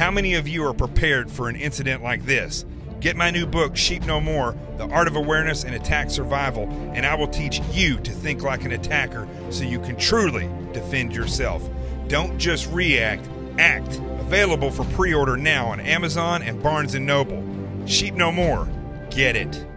How many of you are prepared for an incident like this? Get my new book, Sheep No More, The Art of Awareness and Attack Survival, and I will teach you to think like an attacker so you can truly defend yourself. Don't just react, act. Available for pre-order now on Amazon and Barnes & Noble. Sheep No More. Get it.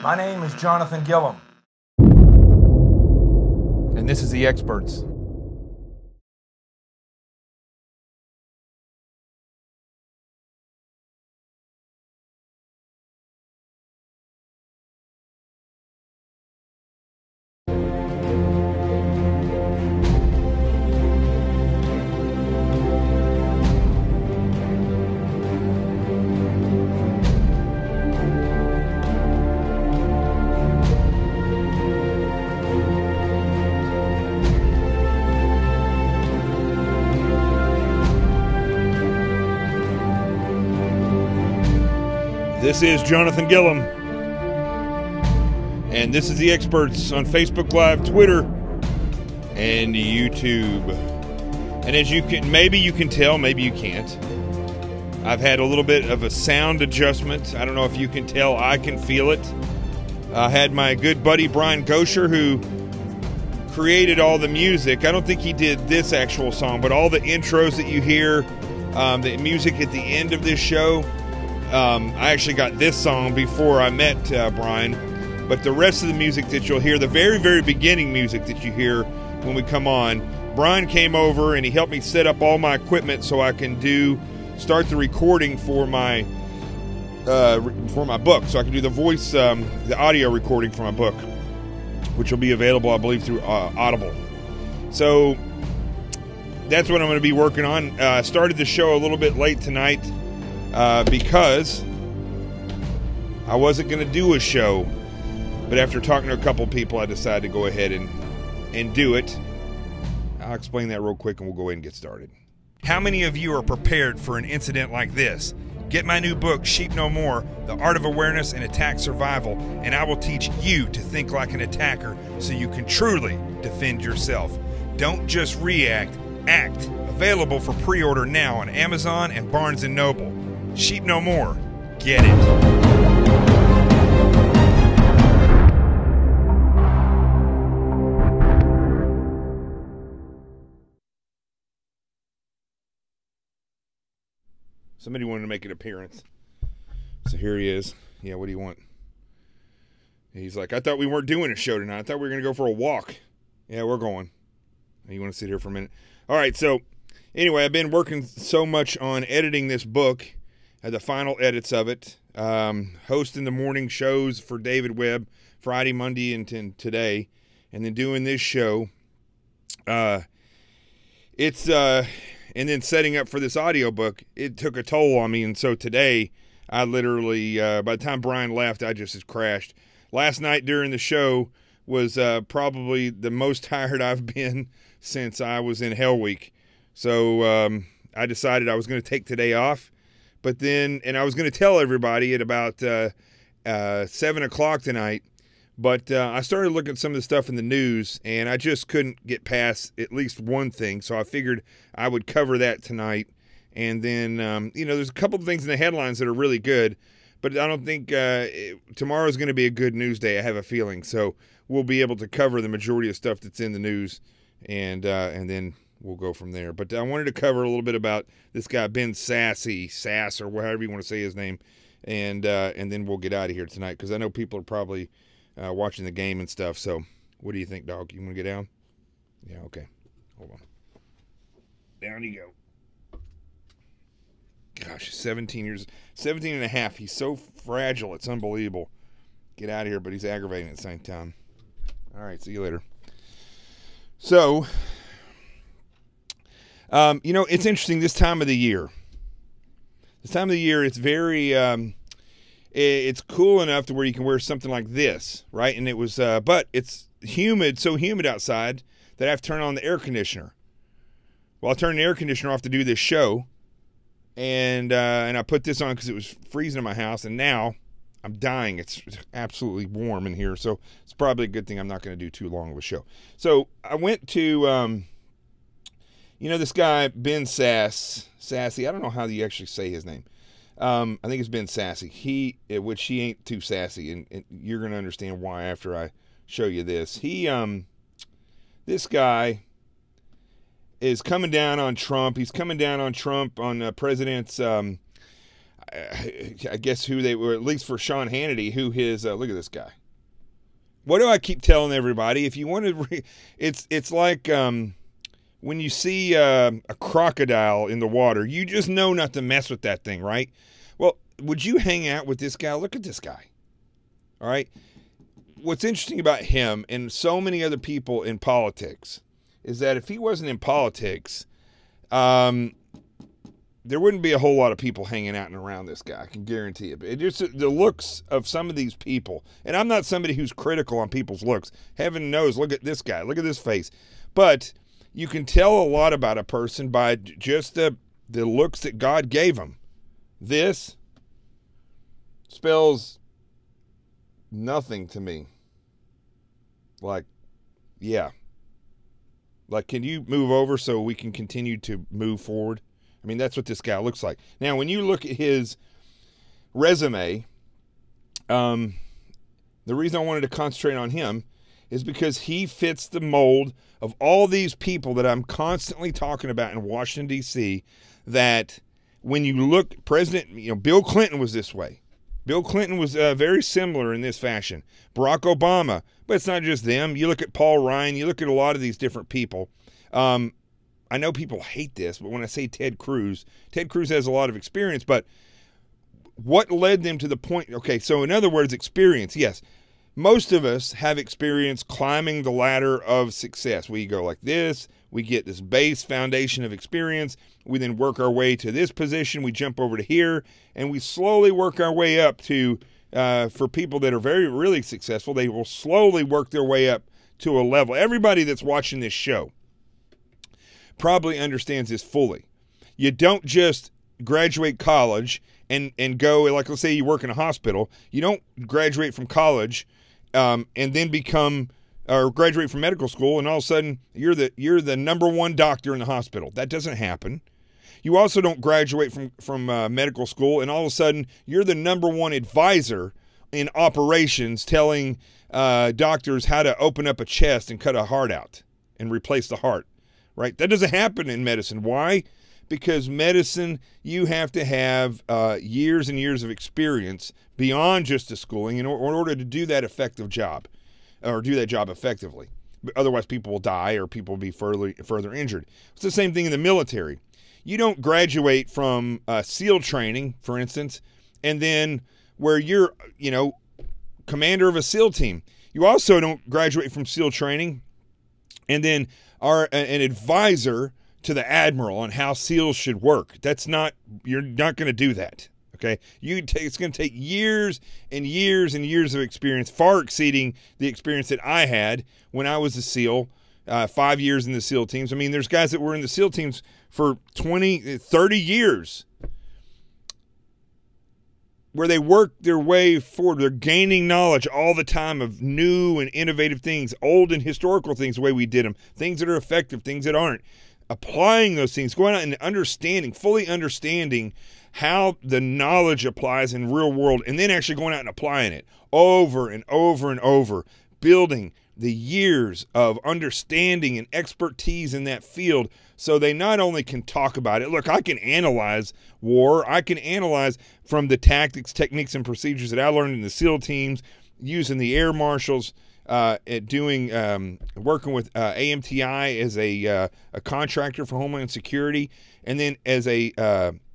My name is Jonathan Gillum. And this is The Experts. This is Jonathan Gillum, and this is The Experts on Facebook Live, Twitter, and YouTube. And as you can, maybe you can tell, maybe you can't, I've had a little bit of a sound adjustment. I don't know if you can tell, I can feel it. I had my good buddy Brian Gosher, who created all the music. I don't think he did this actual song, but all the intros that you hear, the music at the end of this show, I actually got this song before I met Brian, but the rest of the music that you'll hear, the very, very beginning music that you hear when we come on, Brian came over and he helped me set up all my equipment so I can start the recording for my book, so I can do the voice, the audio recording for my book, which will be available, I believe, through Audible. So that's what I'm going to be working on. I started the show a little bit late tonight because I wasn't going to do a show, but after talking to a couple people, I decided to go ahead and do it. I'll explain that real quick and we'll go ahead and get started. How many of you are prepared for an incident like this? Get my new book, Sheep No More, The Art of Awareness and Attack Survival, and I will teach you to think like an attacker so you can truly defend yourself. Don't just react, act. Available for pre-order now on Amazon and Barnes & Noble. Sheep No More. Get it. Somebody wanted to make an appearance. So here he is. Yeah, what do you want? He's like, I thought we weren't doing a show tonight. I thought we were going to go for a walk. Yeah, we're going. You want to sit here for a minute? All right, so anyway, I've been working so much on editing this book, the final edits of it, hosting the morning shows for David Webb, Friday, Monday, and today, and then doing this show. And then setting up for this audiobook, it took a toll on me. And so today, I literally, by the time Brian left, I just crashed. Last night during the show was probably the most tired I've been since I was in Hell Week. So I decided I was going to take today off. But then, and I was going to tell everybody at about 7 o'clock tonight. But I started looking at some of the stuff in the news, and I just couldn't get past at least one thing. So I figured I would cover that tonight. And then, there's a couple of things in the headlines that are really good. But I don't think tomorrow's going to be a good news day, I have a feeling. So we'll be able to cover the majority of stuff that's in the news, and then we'll go from there. But I wanted to cover a little bit about this guy, Ben Sass, or however you want to say his name. And then we'll get out of here tonight, because I know people are probably watching the game and stuff. So what do you think, dog? You want to get down? Yeah, okay. Hold on. Down you go. Gosh, 17 and a half. He's so fragile. It's unbelievable. Get out of here, but he's aggravating at the same time. All right, see you later. So, it's interesting this time of the year. This time of the year, it's very... it's cool enough to where you can wear something like this, right? And it was, but it's so humid outside that I have to turn on the air conditioner. Well, I turned the air conditioner off to do this show, and I put this on because it was freezing in my house, and now I'm dying. It's absolutely warm in here, so it's probably a good thing I'm not going to do too long of a show. So I went to, this guy, Ben Sassy. I don't know how you actually say his name. I think it's Ben Sassy. Which he ain't too sassy, and you're going to understand why after I show you this. This guy is coming down on Trump. He's coming down on Trump on president's, I guess who they were, at least for Sean Hannity, who his, look at this guy. What do I keep telling everybody? If you want to, it's like, when you see a crocodile in the water, you just know not to mess with that thing, right? Well, would you hang out with this guy? Look at this guy. All right? What's interesting about him and so many other people in politics is that if he wasn't in politics, there wouldn't be a whole lot of people hanging out and around this guy. I can guarantee it. It's just the looks of some of these people. And I'm not somebody who's critical on people's looks. Heaven knows, look at this guy. Look at this face. But you can tell a lot about a person by just the looks that God gave him. This spells nothing to me. Like, yeah. Like, can you move over so we can continue to move forward? I mean, that's what this guy looks like. Now, when you look at his resume, the reason I wanted to concentrate on him is because he fits the mold of all these people that I'm constantly talking about in Washington, D.C., that when you look, Bill Clinton was this way. Bill Clinton was very similar in this fashion. Barack Obama, but it's not just them. You look at Paul Ryan, you look at a lot of these different people. I know people hate this, but when I say Ted Cruz has a lot of experience, but what led them to the point? Okay, so in other words, experience, yes. Most of us have experience climbing the ladder of success. We go like this, we get this base foundation of experience, we then work our way to this position, we jump over to here, and we slowly work our way up to, for people that are really successful, they will slowly work their way up to a level. Everybody that's watching this show probably understands this fully. You don't just graduate college and go, like, let's say you work in a hospital. You don't graduate from college and then become or graduate from medical school and all of a sudden you're the number one doctor in the hospital. That doesn't happen. You also don't graduate from medical school and all of a sudden you're the number one advisor in operations telling doctors how to open up a chest and cut a heart out and replace the heart, right? That doesn't happen in medicine. Why? Because medicine, you have to have years and years of experience beyond just the schooling in order to do that effective job or do that job effectively. Otherwise, people will die or people will be further injured. It's the same thing in the military. You don't graduate from SEAL training, for instance, and then where you're, commander of a SEAL team. You also don't graduate from SEAL training and then are an advisor to the admiral on how SEALs should work. You're not going to do that. Okay, it's going to take years and years and years of experience, far exceeding the experience that I had when I was a SEAL, 5 years in the SEAL teams. I mean, there's guys that were in the SEAL teams for 20, 30 years where they work their way forward. They're gaining knowledge all the time of new and innovative things, old and historical things, the way we did them, things that are effective, things that aren't. Applying those things, going out and fully understanding how the knowledge applies in real world, and then actually going out and applying it over and over and over, building the years of understanding and expertise in that field so they not only can talk about it. Look, I can analyze war. I can analyze from the tactics, techniques, and procedures that I learned in the SEAL teams, using the air marshals, working with AMTI as a contractor for Homeland Security, and then as an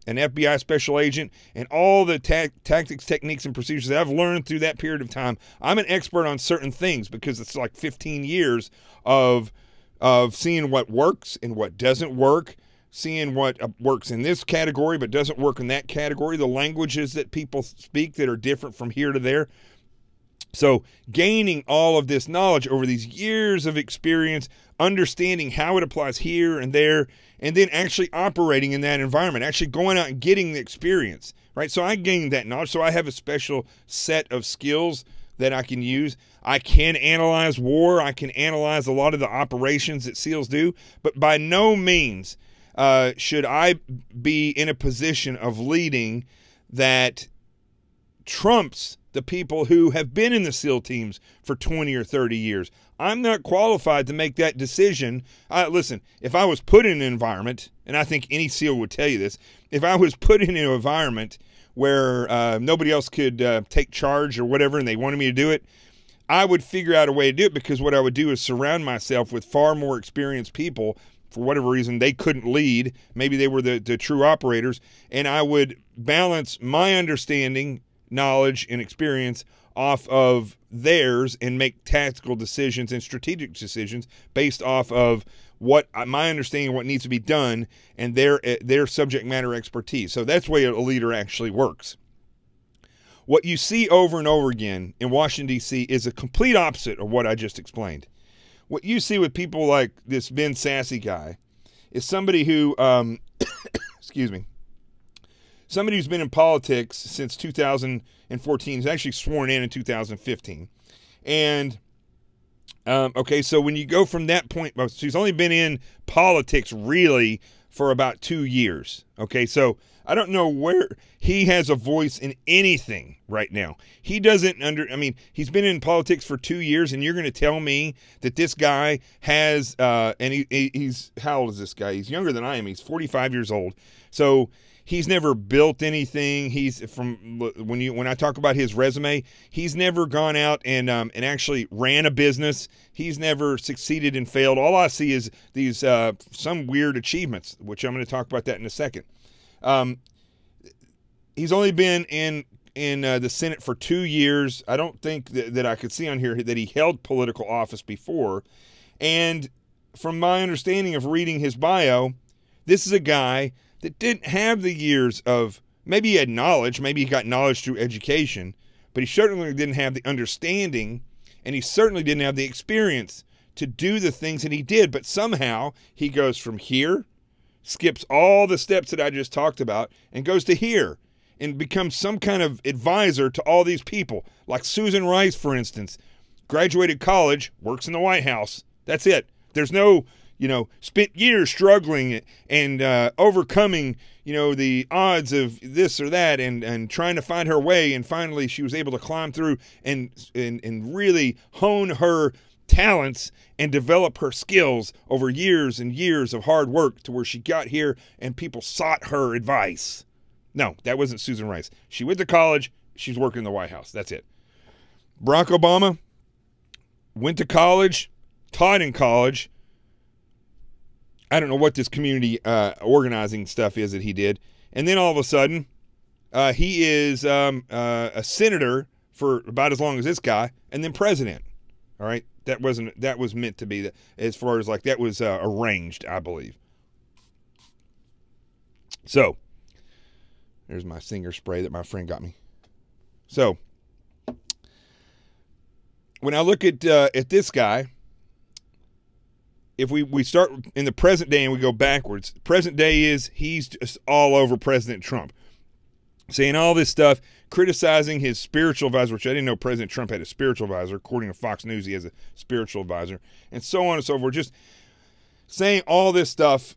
FBI special agent, and all the tactics, techniques, and procedures that I've learned through that period of time. I'm an expert on certain things because it's like 15 years of seeing what works and what doesn't work, seeing what works in this category but doesn't work in that category, the languages that people speak that are different from here to there. So gaining all of this knowledge over these years of experience, understanding how it applies here and there, and then actually operating in that environment, actually going out and getting the experience, right? So I gained that knowledge. So I have a special set of skills that I can use. I can analyze war. I can analyze a lot of the operations that SEALs do, but by no means should I be in a position of leading that trumps the people who have been in the SEAL teams for 20 or 30 years. I'm not qualified to make that decision. Listen, if I was put in an environment, and I think any SEAL would tell you this, if I was put in an environment where nobody else could take charge or whatever and they wanted me to do it, I would figure out a way to do it, because what I would do is surround myself with far more experienced people. For whatever reason, they couldn't lead. Maybe they were the true operators, and I would balance my understanding, knowledge, and experience off of theirs and make tactical decisions and strategic decisions based off of what my understanding of what needs to be done and their subject matter expertise. So that's the way a leader actually works. What you see over and over again in Washington, D.C. is a complete opposite of what I just explained. What you see with people like this Ben Sasse guy is somebody who, excuse me, somebody who's been in politics since 2014. He's actually sworn in 2015. And, okay, so when you go from that point, so he's only been in politics really for about 2 years. Okay, so I don't know where he has a voice in anything right now. He doesn't he's been in politics for 2 years, and you're going to tell me that this guy has, and he's, how old is this guy? He's younger than I am. He's 45 years old. So he's never built anything. He's when I talk about his resume, he's never gone out and actually ran a business. He's never succeeded and failed. All I see is these some weird achievements, which I'm going to talk about that in a second. He's only been in the Senate for 2 years. I don't think that I could see on here that he held political office before. And from my understanding of reading his bio, this is a guy that didn't have the years of, maybe he had knowledge, maybe he got knowledge through education, but he certainly didn't have the understanding, and he certainly didn't have the experience to do the things that he did. But somehow he goes from here skips all the steps that I just talked about and goes to here and becomes some kind of advisor to all these people. Like Susan Rice, for instance, graduated college, works in the White House. That's it. There's no, spent years struggling and overcoming, the odds of this or that and trying to find her way. And finally, she was able to climb through and really hone her talents and develop her skills over years and years of hard work to where she got here and people sought her advice. No, that wasn't Susan Rice. She went to college. She's working in the White House. That's it. Barack Obama went to college, taught in college. I don't know what this community organizing stuff is that he did. And then all of a sudden, he is a senator for about as long as this guy, and then president. All right? That was meant to be, that, as far as like that was arranged, I believe. So, there's my Singer spray that my friend got me. So, when I look at this guy, if we start in the present day and we go backwards, present day is he's just all over President Trump, saying all this stuff, criticizing his spiritual advisor, which I didn't know President Trump had a spiritual advisor. According to Fox News, he has a spiritual advisor, and so on and so forth. Just saying all this stuff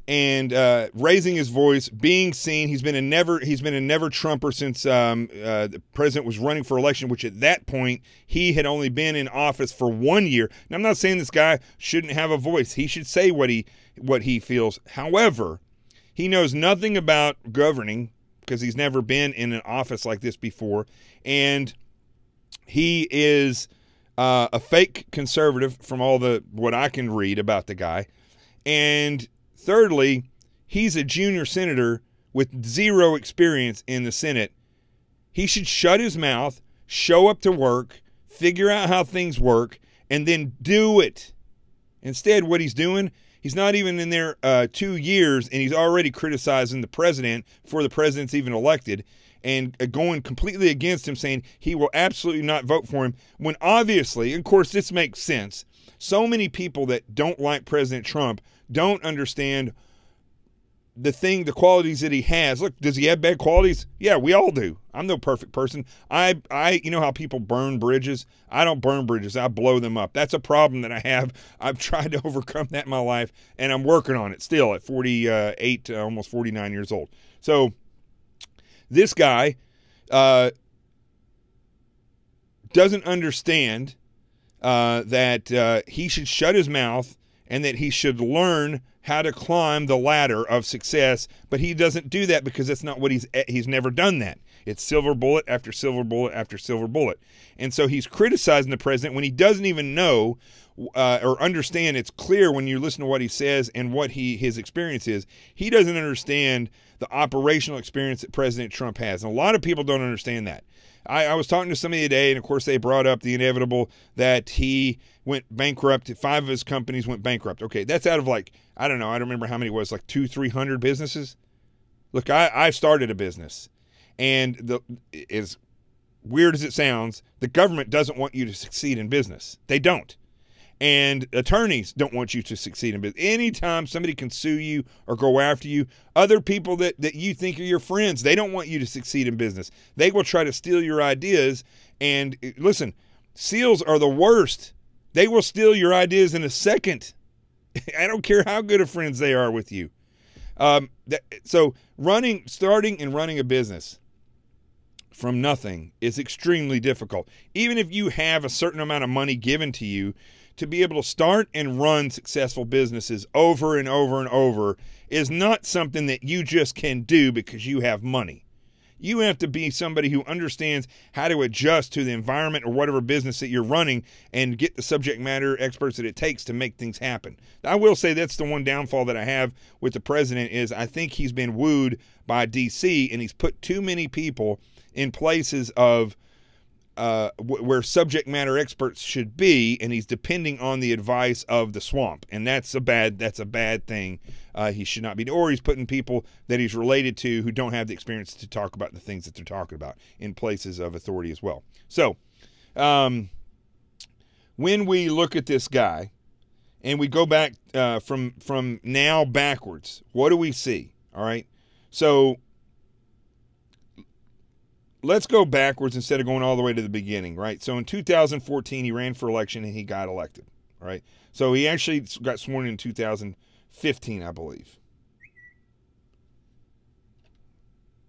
and raising his voice, being seen. He's been a never Trumper since the president was running for election, which at that point he had only been in office for 1 year. Now, I'm not saying this guy shouldn't have a voice. He should say what he feels. However, he knows nothing about governing because he's never been in an office like this before, and he is a fake conservative from what I can read about the guy. And thirdly, he's a junior senator with zero experience in the Senate. He should shut his mouth, show up to work, figure out how things work, and then do it. Instead, what he's doing, he's not even in there 2 years, and he's already criticizing the president before the president's even elected and going completely against him, saying he will absolutely not vote for him, when obviously, of course, this makes sense. So many people that don't like President Trump don't understand the qualities that he has. Look, does he have bad qualities? Yeah, we all do. I'm no perfect person. You know how people burn bridges? I don't burn bridges. I blow them up. That's a problem that I have. I've tried to overcome that in my life, and I'm working on it still at 48, almost 49 years old. So this guy doesn't understand that he should shut his mouth and that he should learn how to climb the ladder of success, but he doesn't do that because that's not what he's never done that. It's silver bullet after silver bullet after silver bullet. And so he's criticizing the president when he doesn't even know or understand. It's clear when you listen to what he says and what his experience is. He doesn't understand the operational experience that President Trump has. And a lot of people don't understand that. I was talking to somebody today, and of course they brought up the inevitable that he went bankrupt. 5 of his companies went bankrupt. Okay, that's out of like, I don't know, I don't remember how many it was, like 200-300 businesses. Look, I started a business, and as weird as it sounds, the government doesn't want you to succeed in business. They don't. And attorneys don't want you to succeed in business. Anytime somebody can sue you or go after you, other people that you think are your friends, they don't want you to succeed in business. They will try to steal your ideas. And listen, SEALs are the worst. They will steal your ideas in a second. I don't care how good of friends they are with you. So starting and running a business from nothing is extremely difficult. Even if you have a certain amount of money given to you, to be able to start and run successful businesses over and over and over is not something that you just can do because you have money. You have to be somebody who understands how to adjust to the environment or whatever business that you're running and get the subject matter experts that it takes to make things happen. I will say that's the one downfall that I have with the president is I think he's been wooed by D.C. and he's put too many people in places of where subject matter experts should be, and he's depending on the advice of the swamp, and that's a bad thing. He should not be, or he's putting people that he's related to who don't have the experience to talk about the things that they're talking about in places of authority as well. So, when we look at this guy, and we go back from now backwards, what do we see? All right, so let's go backwards instead of going all the way to the beginning, right? So in 2014, he ran for election and he got elected, right? So he actually got sworn in 2015, I believe.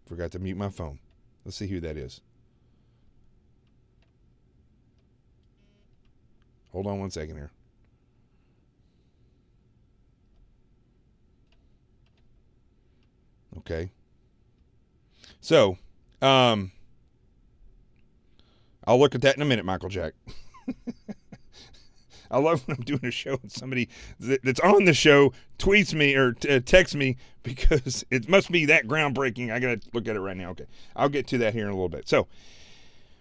Forgot to mute my phone. Let's see who that is. Hold on one second here. Okay. So, I'll look at that in a minute, Michael Jack. I love when I'm doing a show and somebody that's on the show tweets me or texts me because it must be that groundbreaking. I got to look at it right now. Okay. I'll get to that here in a little bit. So,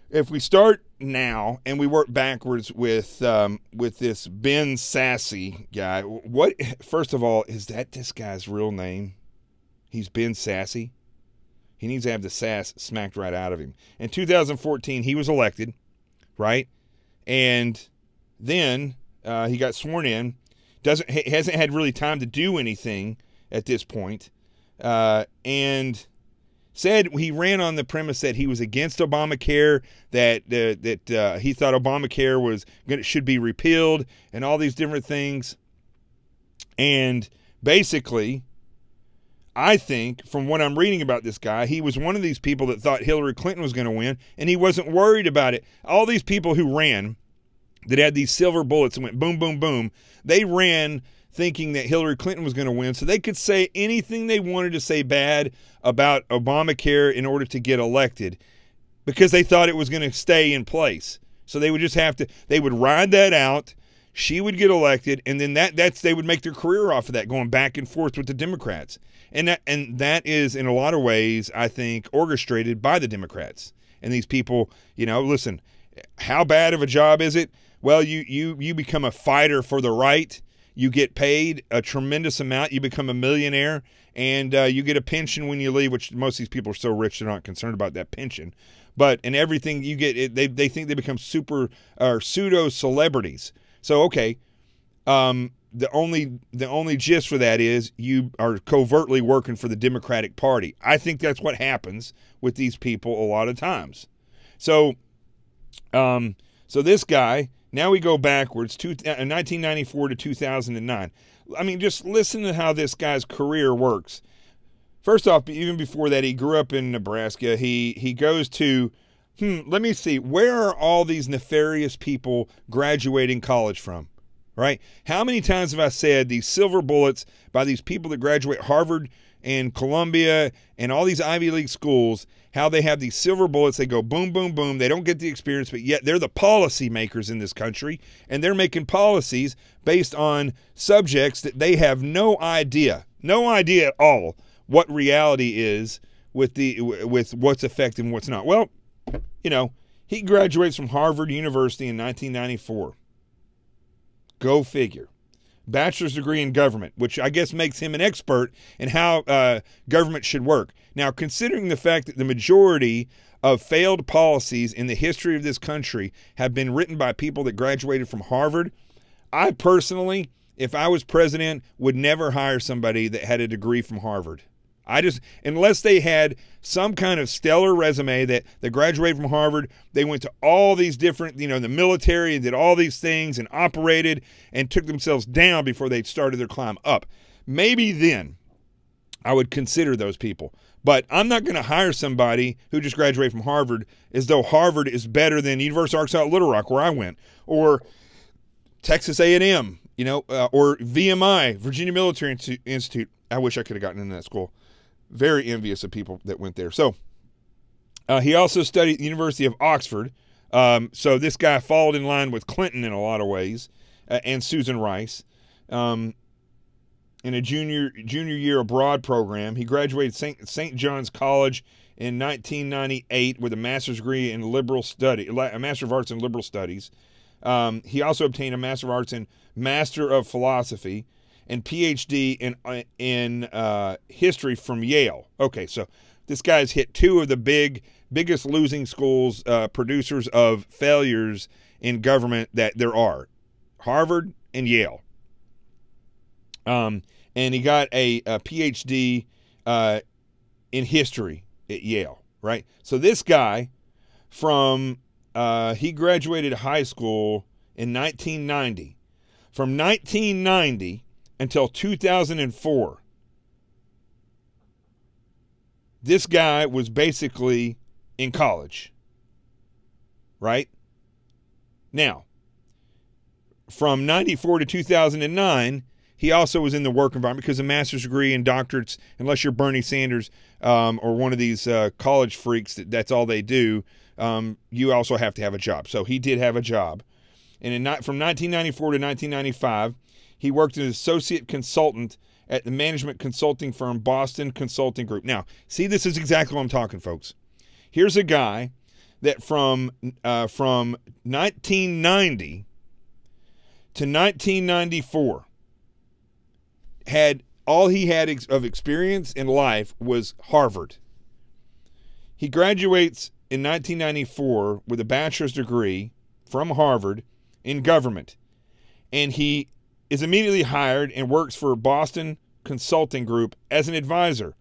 if we start now and we work backwards with this Ben Sasse guy, what, first of all, is that this guy's real name? He's Ben Sasse. He needs to have the sass smacked right out of him. In 2014, he was elected, right? And then he got sworn in. Hasn't had really time to do anything at this point, and said he ran on the premise that he was against Obamacare, that he thought Obamacare should be repealed, and all these different things. And basically, I think, from what I'm reading about this guy, he was one of these people that thought Hillary Clinton was going to win, and he wasn't worried about it. All these people who ran, that had these silver bullets and went boom, boom, boom, they ran thinking that Hillary Clinton was going to win, so they could say anything they wanted to say bad about Obamacare in order to get elected, because they thought it was going to stay in place. So they would just they would ride that out. She would get elected, and then they would make their career off of that, going back and forth with the Democrats. And that is, in a lot of ways, I think, orchestrated by the Democrats. And these people, listen, how bad of a job is it? Well, you become a fighter for the right. You get paid a tremendous amount. You become a millionaire, and you get a pension when you leave, which most of these people are so rich they're not concerned about that pension. But in everything you get, they think they become super or pseudo celebrities. So okay, the only gist for that is you are covertly working for the Democratic Party. I think that's what happens with these people a lot of times. So, so this guy, now we go backwards, 1994 to 2009. I mean, just listen to how this guy's career works. First off, even before that, he grew up in Nebraska. He goes to, let me see, where are all these nefarious people graduating college from, right? How many times have I said these silver bullets by these people that graduate Harvard and Columbia and all these Ivy League schools, how they have these silver bullets, they go boom, boom, boom, they don't get the experience, but yet they're the policy makers in this country, and they're making policies based on subjects that they have no idea at all what reality is with what's effective and what's not. Well, he graduates from Harvard University in 1994. Go figure. Bachelor's degree in government, which I guess makes him an expert in how government should work. Now, considering the fact that the majority of failed policies in the history of this country have been written by people that graduated from Harvard, I personally, if I was president, would never hire somebody that had a degree from Harvard. Unless they had some kind of stellar resume that graduated from Harvard, they went to all these different, the military, and did all these things and operated and took themselves down before they started their climb up. Maybe then I would consider those people. But I'm not going to hire somebody who just graduated from Harvard as though Harvard is better than University of Arkansas at Little Rock, where I went, or Texas A&M, or VMI, Virginia Military Institute. I wish I could have gotten into that school. Very envious of people that went there. So he also studied at the University of Oxford. So this guy followed in line with Clinton in a lot of ways, and Susan Rice. In a junior year abroad program, he graduated St. John's College in 1998 with a master's degree in a Master of Arts in Liberal Studies. He also obtained a Master of Arts in Master of Philosophy and PhD in history from Yale. Okay, so this guy's hit two of the biggest losing schools, producers of failures in government that there are, Harvard and Yale. And he got a PhD in history at Yale, right? So this guy he graduated high school in 1990. From 1990 until 2004, this guy was basically in college, right? Now, from 94 to 2009, he also was in the work environment because a master's degree and doctorates, unless you're Bernie Sanders or one of these college freaks, that's all they do, you also have to have a job. So he did have a job. And from 1994 to 1995, he worked as an associate consultant at the management consulting firm Boston Consulting Group. Now, see, this is exactly what I'm talking, folks. Here's a guy that from 1990 to 1994 all he had of experience in life was Harvard. He graduates in 1994 with a bachelor's degree from Harvard in government, and he is immediately hired and works for Boston Consulting Group as an advisor.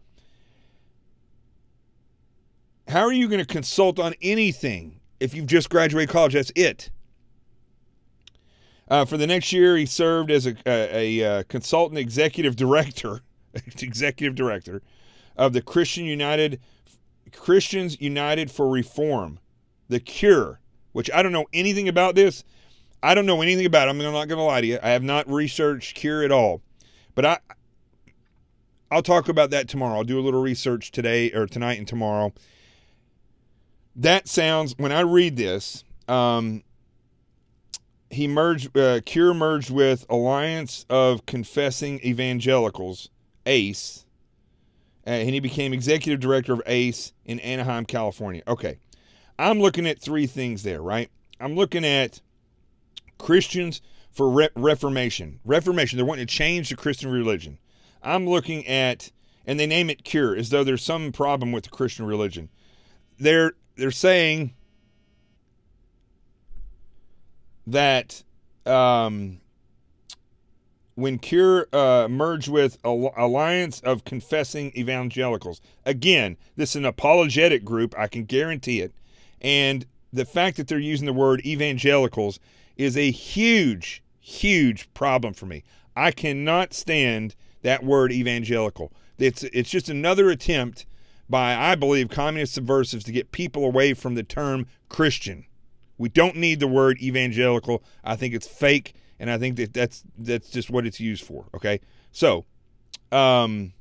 How are you going to consult on anything if you've just graduated college? That's it. For the next year, he served as a consultant executive director of the Christians United for Reform, the Cure, which I don't know anything about this. I don't know anything about it. I'm not going to lie to you. I have not researched Cure at all. But I'll talk about that tomorrow. I'll do a little research today or tonight and tomorrow. That sounds, when I read this, Cure merged with Alliance of Confessing Evangelicals, ACE, and he became executive director of ACE in Anaheim, California. Okay, I'm looking at three things there, right? I'm looking at Christians for Reformation. Reformation, they're wanting to change the Christian religion. I'm looking at, and they name it Cure, as though there's some problem with the Christian religion. They're saying that when Cure merged with Alliance of Confessing Evangelicals, again, this is an apologetic group, I can guarantee it, and the fact that they're using the word evangelicals is a huge, huge problem for me. I cannot stand that word evangelical. It's just another attempt by, I believe, communist subversives to get people away from the term Christian. We don't need the word evangelical. I think it's fake, and I think that's just what it's used for, okay? So, and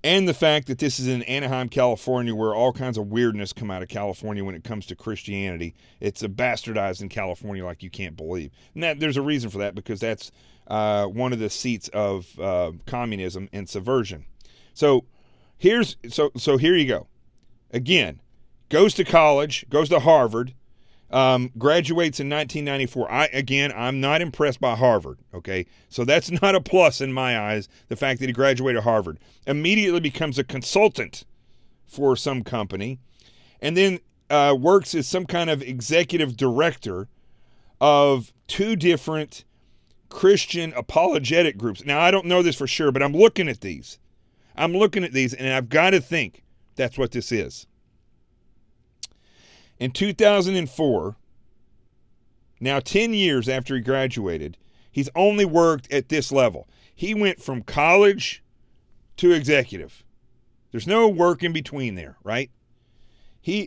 the fact that this is in Anaheim, California, where all kinds of weirdness come out of California when it comes to Christianity. It's a bastardized in California like you can't believe. And there's a reason for that, because that's one of the seats of communism and subversion. So here you go. Again, goes to college, goes to Harvard, graduates in 1994. I'm not impressed by Harvard, okay? So that's not a plus in my eyes, the fact that he graduated Harvard. Immediately becomes a consultant for some company, and then works as some kind of executive director of two different Christian apologetic groups. Now, I don't know this for sure, but I'm looking at these. And I've got to think that's what this is. In 2004, now 10 years after he graduated, he's only worked at this level. He went from college to executive. There's no work in between there, right? He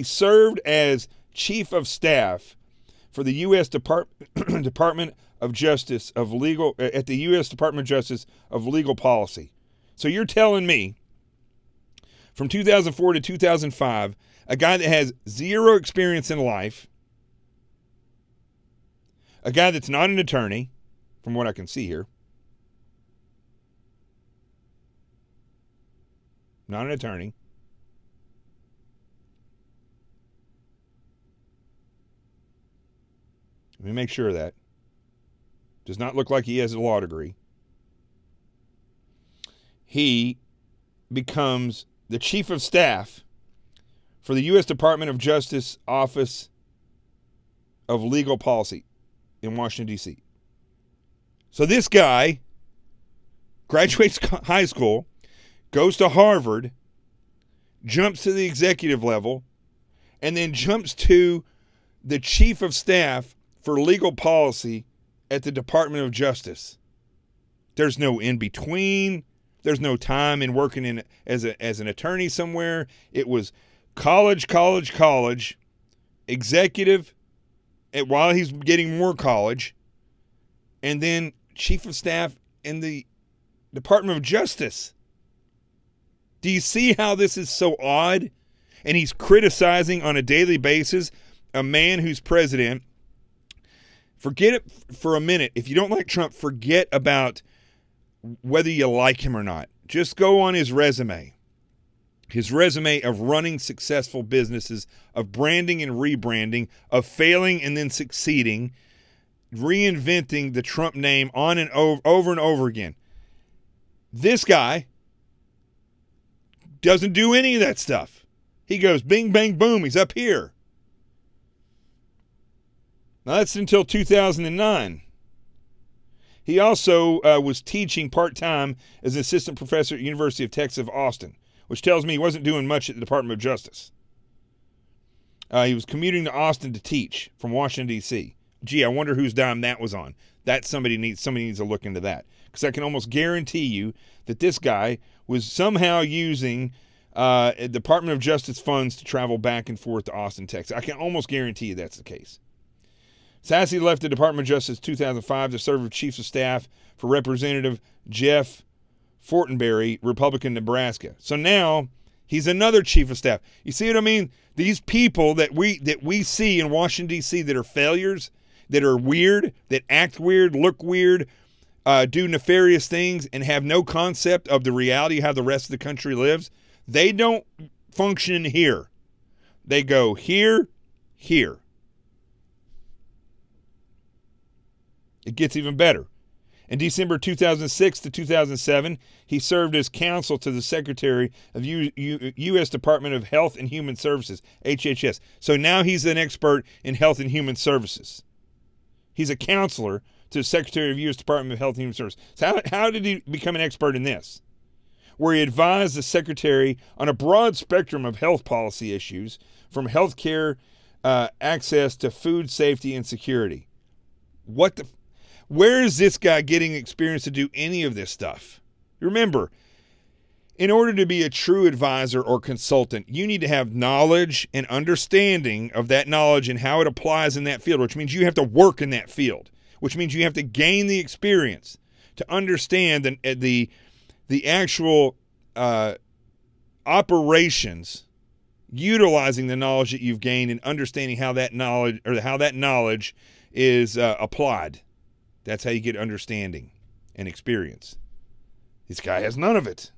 served as chief of staff for the U.S. Department of Justice of Legal at the U.S. Department of Justice of Legal Policy. So you're telling me, from 2004 to 2005, a guy that has zero experience in life, a guy that's not an attorney, from what I can see here, not an attorney, let me make sure of that. Does not look like he has a law degree. He becomes the chief of staff for the U.S. Department of Justice Office of legal policy in Washington, D.C. So this guy graduates high school, goes to Harvard, jumps to the executive level, and then jumps to the chief of staff for legal policy at the Department of Justice. There's no in between. There's no time in working in as an attorney somewhere. It was college, executive while he's getting more college, and then chief of staff in the Department of Justice. Do you see how this is so odd? And he's criticizing on a daily basis a man who's president. Forget it for a minute. If you don't like Trump, forget about whether you like him or not. Just go on his resume. His resume of running successful businesses, of branding and rebranding, of failing and then succeeding, reinventing the Trump name on and over and over again. This guy doesn't do any of that stuff. He goes bing, bang, boom. He's up here. Now, that's until 2009. He also was teaching part-time as an assistant professor at University of Texas Austin, which tells me he wasn't doing much at the Department of Justice. He was commuting to Austin to teach from Washington, D.C. Gee, I wonder whose dime that was on. Somebody needs to look into that, because I can almost guarantee you that this guy was somehow using Department of Justice funds to travel back and forth to Austin, Texas. I can almost guarantee you that's the case. Sassy left the Department of Justice in 2005 to serve as chief of staff for Representative Jeff Fortenberry, Republican, Nebraska. So now he's another chief of staff. You see what I mean? These people that we see in Washington, D.C. that are failures, that are weird, that act weird, look weird, do nefarious things, and have no concept of the reality of how the rest of the country lives, they don't function here. They go here, here. It gets even better. In December 2006 to 2007, he served as counsel to the Secretary of U.S. Department of Health and Human Services, HHS. So now he's an expert in health and human services. He's a counselor to the Secretary of U.S. Department of Health and Human Services. So how did he become an expert in this? Where he advised the Secretary on a broad spectrum of health policy issues, from health care access to food safety and security. Where is this guy getting experience to do any of this stuff? Remember, in order to be a true advisor or consultant, you need to have knowledge and understanding of that knowledge and how it applies in that field, which means you have to work in that field, which means you have to gain the experience to understand the actual operations, utilizing the knowledge that you've gained and understanding how that knowledge is applied. That's how you get understanding and experience. This guy has none of it.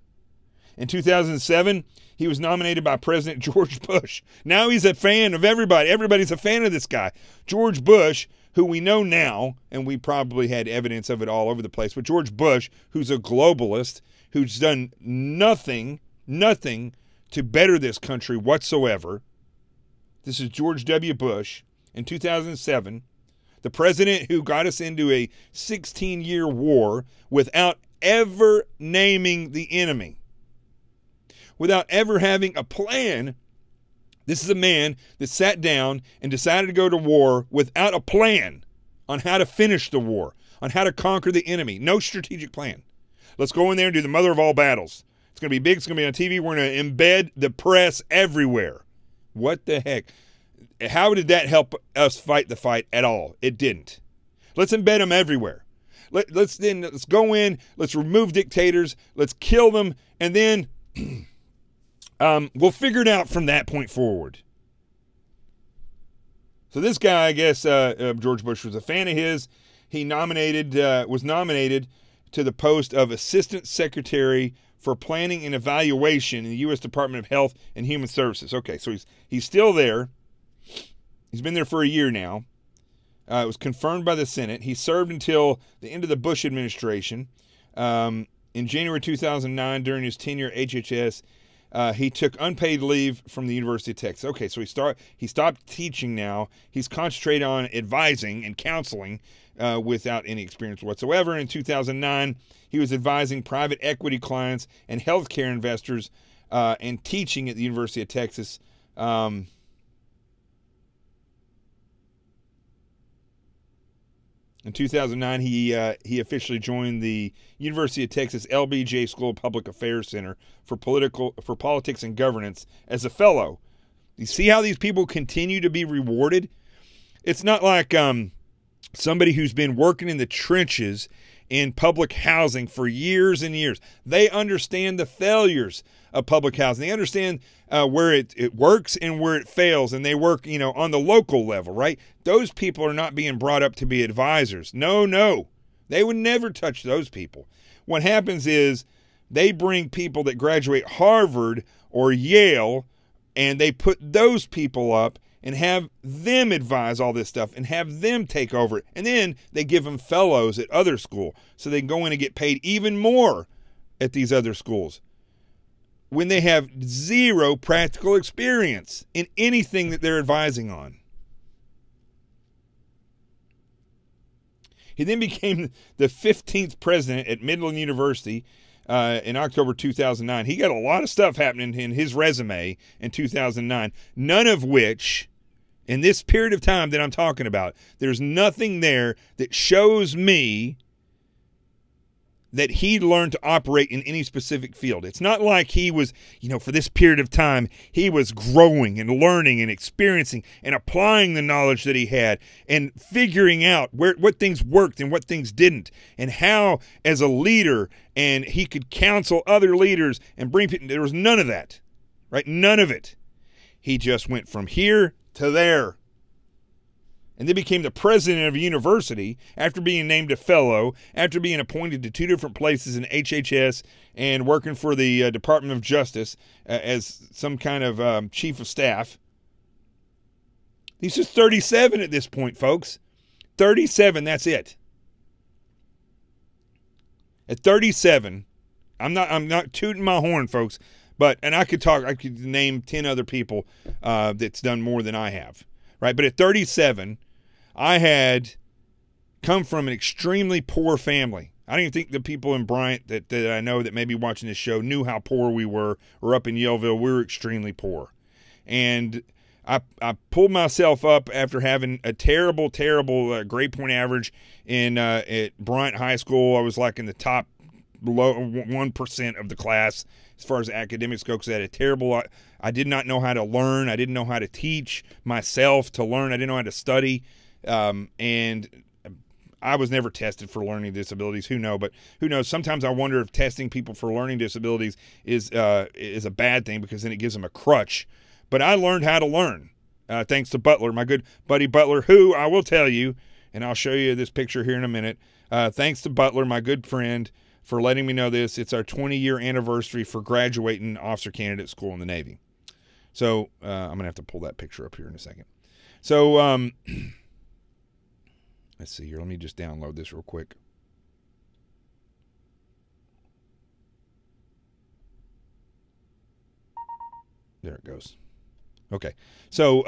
In 2007, he was nominated by President George Bush. Now he's a fan of everybody. Everybody's a fan of this guy. George Bush, who we know now, and we probably had evidence of it all over the place, but George Bush, who's a globalist, who's done nothing to better this country whatsoever. This is George W. Bush in 2007. The president who got us into a 16-year war without ever naming the enemy, without ever having a plan. This is a man that sat down and decided to go to war without a plan on how to finish the war, on how to conquer the enemy. No strategic plan. Let's go in there and do the mother of all battles. It's going to be big. It's going to be on TV. We're going to embed the press everywhere. What the heck? How did that help us fight the fight at all? It didn't. Let's embed them everywhere. Let's go in. Let's remove dictators. Let's kill them, and then we'll figure it out from that point forward. So this guy, I guess, George Bush was a fan of his. He was nominated to the post of Assistant Secretary for Planning and Evaluation in the U.S. Department of Health and Human Services. Okay, so he's still there. He's been there for a year now. It was confirmed by the Senate. He served until the end of the Bush administration. In January 2009, during his tenure at HHS, He took unpaid leave from the University of Texas. Okay, so he stopped teaching now. He's concentrated on advising and counseling without any experience whatsoever. In 2009, he was advising private equity clients and healthcare investors and teaching at the University of Texas. In 2009, he officially joined the University of Texas LBJ School of Public Affairs Center for Politics and Governance as a fellow. You see how these people continue to be rewarded? It's not like somebody who's been working in the trenches in public housing for years and years. They understand the failures of public housing. They understand where it works and where it fails, and they work, on the local level, right? Those people are not being brought up to be advisors. No. They would never touch those people. What happens is they bring people that graduate Harvard or Yale, and they put those people up and have them advise all this stuff and have them take over it. And then they give them fellows at other school so they can go in and get paid even more at these other schools when they have zero practical experience in anything that they're advising on. He then became the 15th president at Midland University in October 2009. He got a lot of stuff happening in his resume in 2009, none of which, in this period of time that I'm talking about, there's nothing there that shows me that he learned to operate in any specific field. It's not like he was, for this period of time, he was growing and learning and experiencing and applying the knowledge that he had and figuring out what things worked and what things didn't, and how, as a leader, and he could counsel other leaders and bring people. There was none of that, right? None of it. He just went from here to there. And then became the president of a university after being named a fellow, after being appointed to 2 different places in HHS and working for the Department of Justice as some kind of chief of staff. He's just 37 at this point, folks. 37, that's it. At 37, I'm not tooting my horn, folks, and I could name 10 other people that's done more than I have. Right, but at 37, I had come from an extremely poor family. I don't even think the people in Bryant that I know that may be watching this show knew how poor we were, or up in Yellville, we were extremely poor. And I pulled myself up after having a terrible grade point average at Bryant High School. I was like in the top below 1% of the class as far as academics go, because I had a terrible – I did not know how to learn. I didn't know how to teach myself to learn. I didn't know how to study. And I was never tested for learning disabilities. Who knows? But who knows? Sometimes I wonder if testing people for learning disabilities is a bad thing, because then it gives them a crutch. But I learned how to learn thanks to Butler, my good buddy Butler, who I will tell you, and I'll show you this picture here in a minute. Thanks to Butler, my good friend, for letting me know this. It's our 20-year anniversary for graduating officer candidate school in the Navy. So I'm going to have to pull that picture up here in a second. So let's see here. Let me just download this real quick. There it goes. Okay. So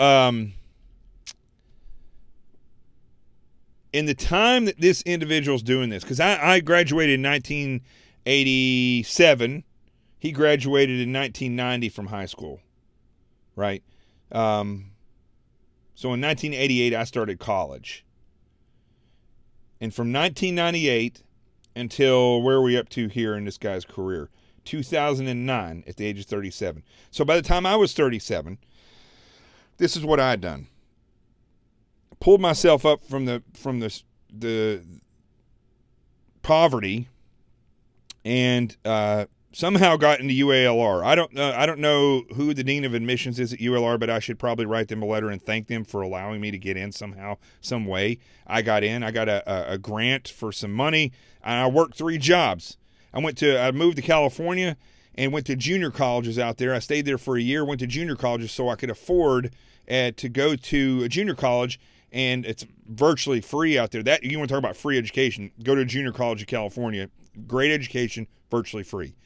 in the time that this individual's doing this, because I graduated in 1987. He graduated in 1990 from high school, right? So in 1988, I started college. And from 1998 until where are we up to here in this guy's career? 2009 at the age of 37. So by the time I was 37, this is what I had done. Pulled myself up from the poverty, and somehow got into UALR. I don't know who the dean of admissions is at UALR, but I should probably write them a letter and thank them for allowing me to get in somehow, some way. I got in. I got a grant for some money, and I worked 3 jobs. I moved to California and went to junior colleges out there. I stayed there for a year. Went to junior colleges so I could afford to go to a junior college. And it's virtually free out there. That you want to talk about free education? Go to a junior college in California. Great education, virtually free.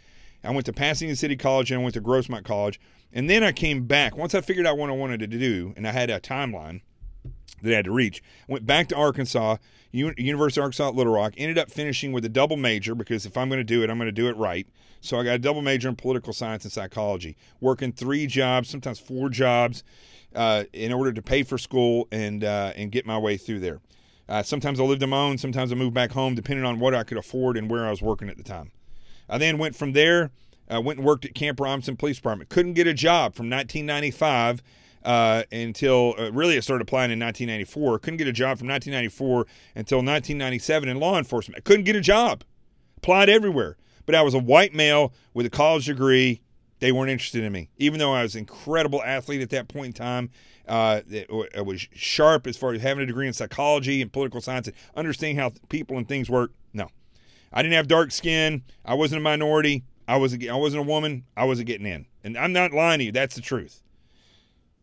I went to Pasadena City College and I went to Grossmont College. And then I came back. Once I figured out what I wanted to do, and I had a timeline that I had to reach, I went back to Arkansas, University of Arkansas at Little Rock, ended up finishing with a double major because if I'm going to do it, I'm going to do it right. So I got a double major in political science and psychology, working 3 jobs, sometimes 4 jobs, in order to pay for school and get my way through there. Sometimes I lived on my own. Sometimes I moved back home, depending on what I could afford and where I was working at the time. I then went from there, went and worked at Camp Robinson Police Department. Couldn't get a job from 1995 until really I started applying in 1994. Couldn't get a job from 1994 until 1997 in law enforcement. I couldn't get a job. Applied everywhere. But I was a white male with a college degree. They weren't interested in me. Even though I was an incredible athlete at that point in time, I was sharp as far as having a degree in psychology and political science and understanding how people and things work. No. I didn't have dark skin. I wasn't a minority. I wasn't a woman. I wasn't getting in. And I'm not lying to you. That's the truth.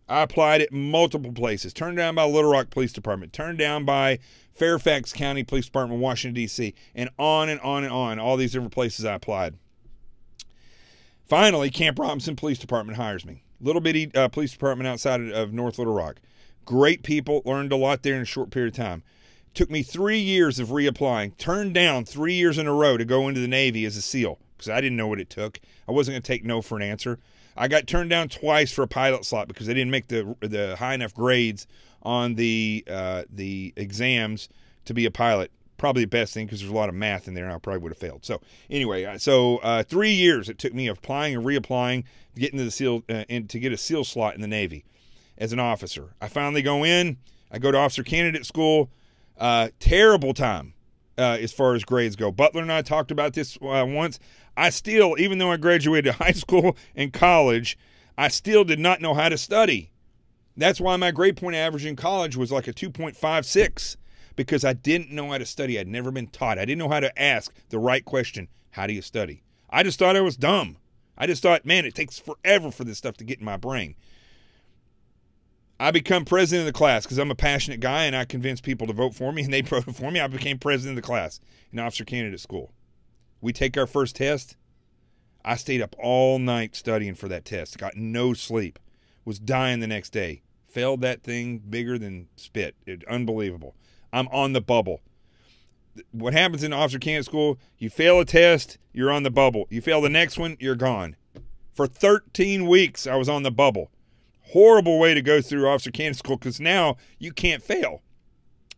I applied at multiple places. Turned down by Little Rock Police Department. Turned down by Fairfax County Police Department, Washington, D.C. And on and on and on. All these different places I applied. Finally, Camp Robinson Police Department hires me. Little bitty police department outside of North Little Rock. Great people. Learned a lot there in a short period of time. Took me 3 years of reapplying. Turned down 3 years in a row to go into the Navy as a SEAL because I didn't know what it took. I wasn't going to take no for an answer. I got turned down twice for a pilot slot because I didn't make the high enough grades on the exams to be a pilot. Probably the best thing because there's a lot of math in there and I probably would have failed. So anyway, 3 years it took me applying and reapplying to get into the SEAL and to get a SEAL slot in the Navy as an officer. I finally go in. I go to officer candidate school. Terrible time as far as grades go. Butler and I talked about this once. I still, even though I graduated high school and college, I still did not know how to study. That's why my grade point average in college was like a 2.56 because I didn't know how to study. I'd never been taught. I didn't know how to ask the right question. How do you study? I just thought I was dumb. I just thought, man, it takes forever for this stuff to get in my brain. I become president of the class because I'm a passionate guy and I convinced people to vote for me and they voted for me. I became president of the class in officer candidate school. We take our first test. I stayed up all night studying for that test. Got no sleep. Was dying the next day. Failed that thing bigger than spit. Unbelievable. I'm on the bubble. What happens in officer candidate school, you fail a test, you're on the bubble. You fail the next one, you're gone. For 13 weeks, I was on the bubble. Horrible way to go through officer candidate school because now you can't fail.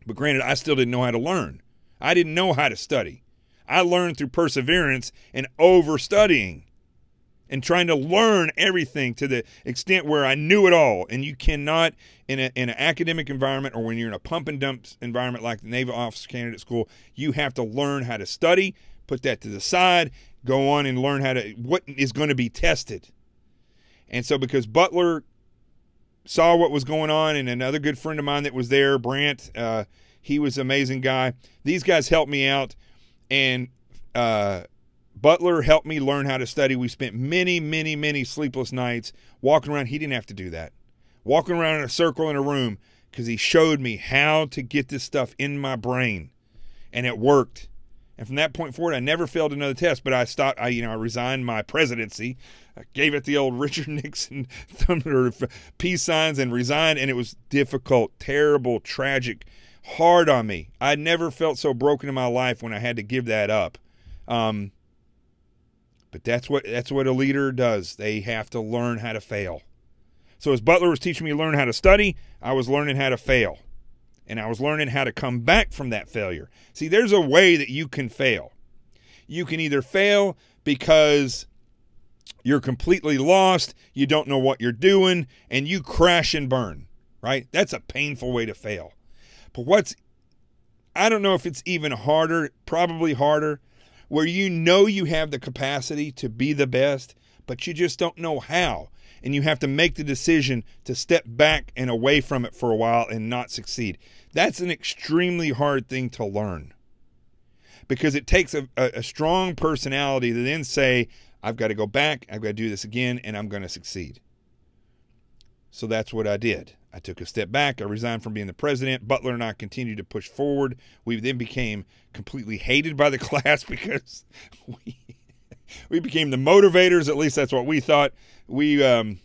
But granted, I still didn't know how to learn. I didn't know how to study. I learned through perseverance and overstudying and trying to learn everything to the extent where I knew it all. And you cannot, in an academic environment or when you're in a pump and dump environment like the Naval Officer Candidate School, you have to learn how to study, put that to the side, go on and learn what is going to be tested. And so because Butler saw what was going on and another good friend of mine that was there, Brant, he was an amazing guy. These guys helped me out. And Butler helped me learn how to study. We spent many, many, many sleepless nights walking around. He didn't have to do that. Walking around in a circle in a room because he showed me how to get this stuff in my brain. And it worked. And from that point forward, I never failed another test. But I stopped. I resigned my presidency. I gave it the old Richard Nixon thunder peace signs and resigned. And it was difficult, terrible, tragic, hard on me. I never felt so broken in my life when I had to give that up. But that's what a leader does. They have to learn how to fail. So as Butler was teaching me to learn how to study, I was learning how to fail. And I was learning how to come back from that failure. See, there's a way that you can fail. You can either fail because you're completely lost, you don't know what you're doing, and you crash and burn, right? That's a painful way to fail. But I don't know if it's even harder, probably harder, where you know you have the capacity to be the best, but you just don't know how. And you have to make the decision to step back and away from it for a while and not succeed. That's an extremely hard thing to learn because it takes a strong personality to then say, I've got to go back, I've got to do this again, and I'm going to succeed. So that's what I did. I took a step back. I resigned from being the president. Butler and I continued to push forward. We then became completely hated by the class because We became the motivators. At least that's what we thought. We had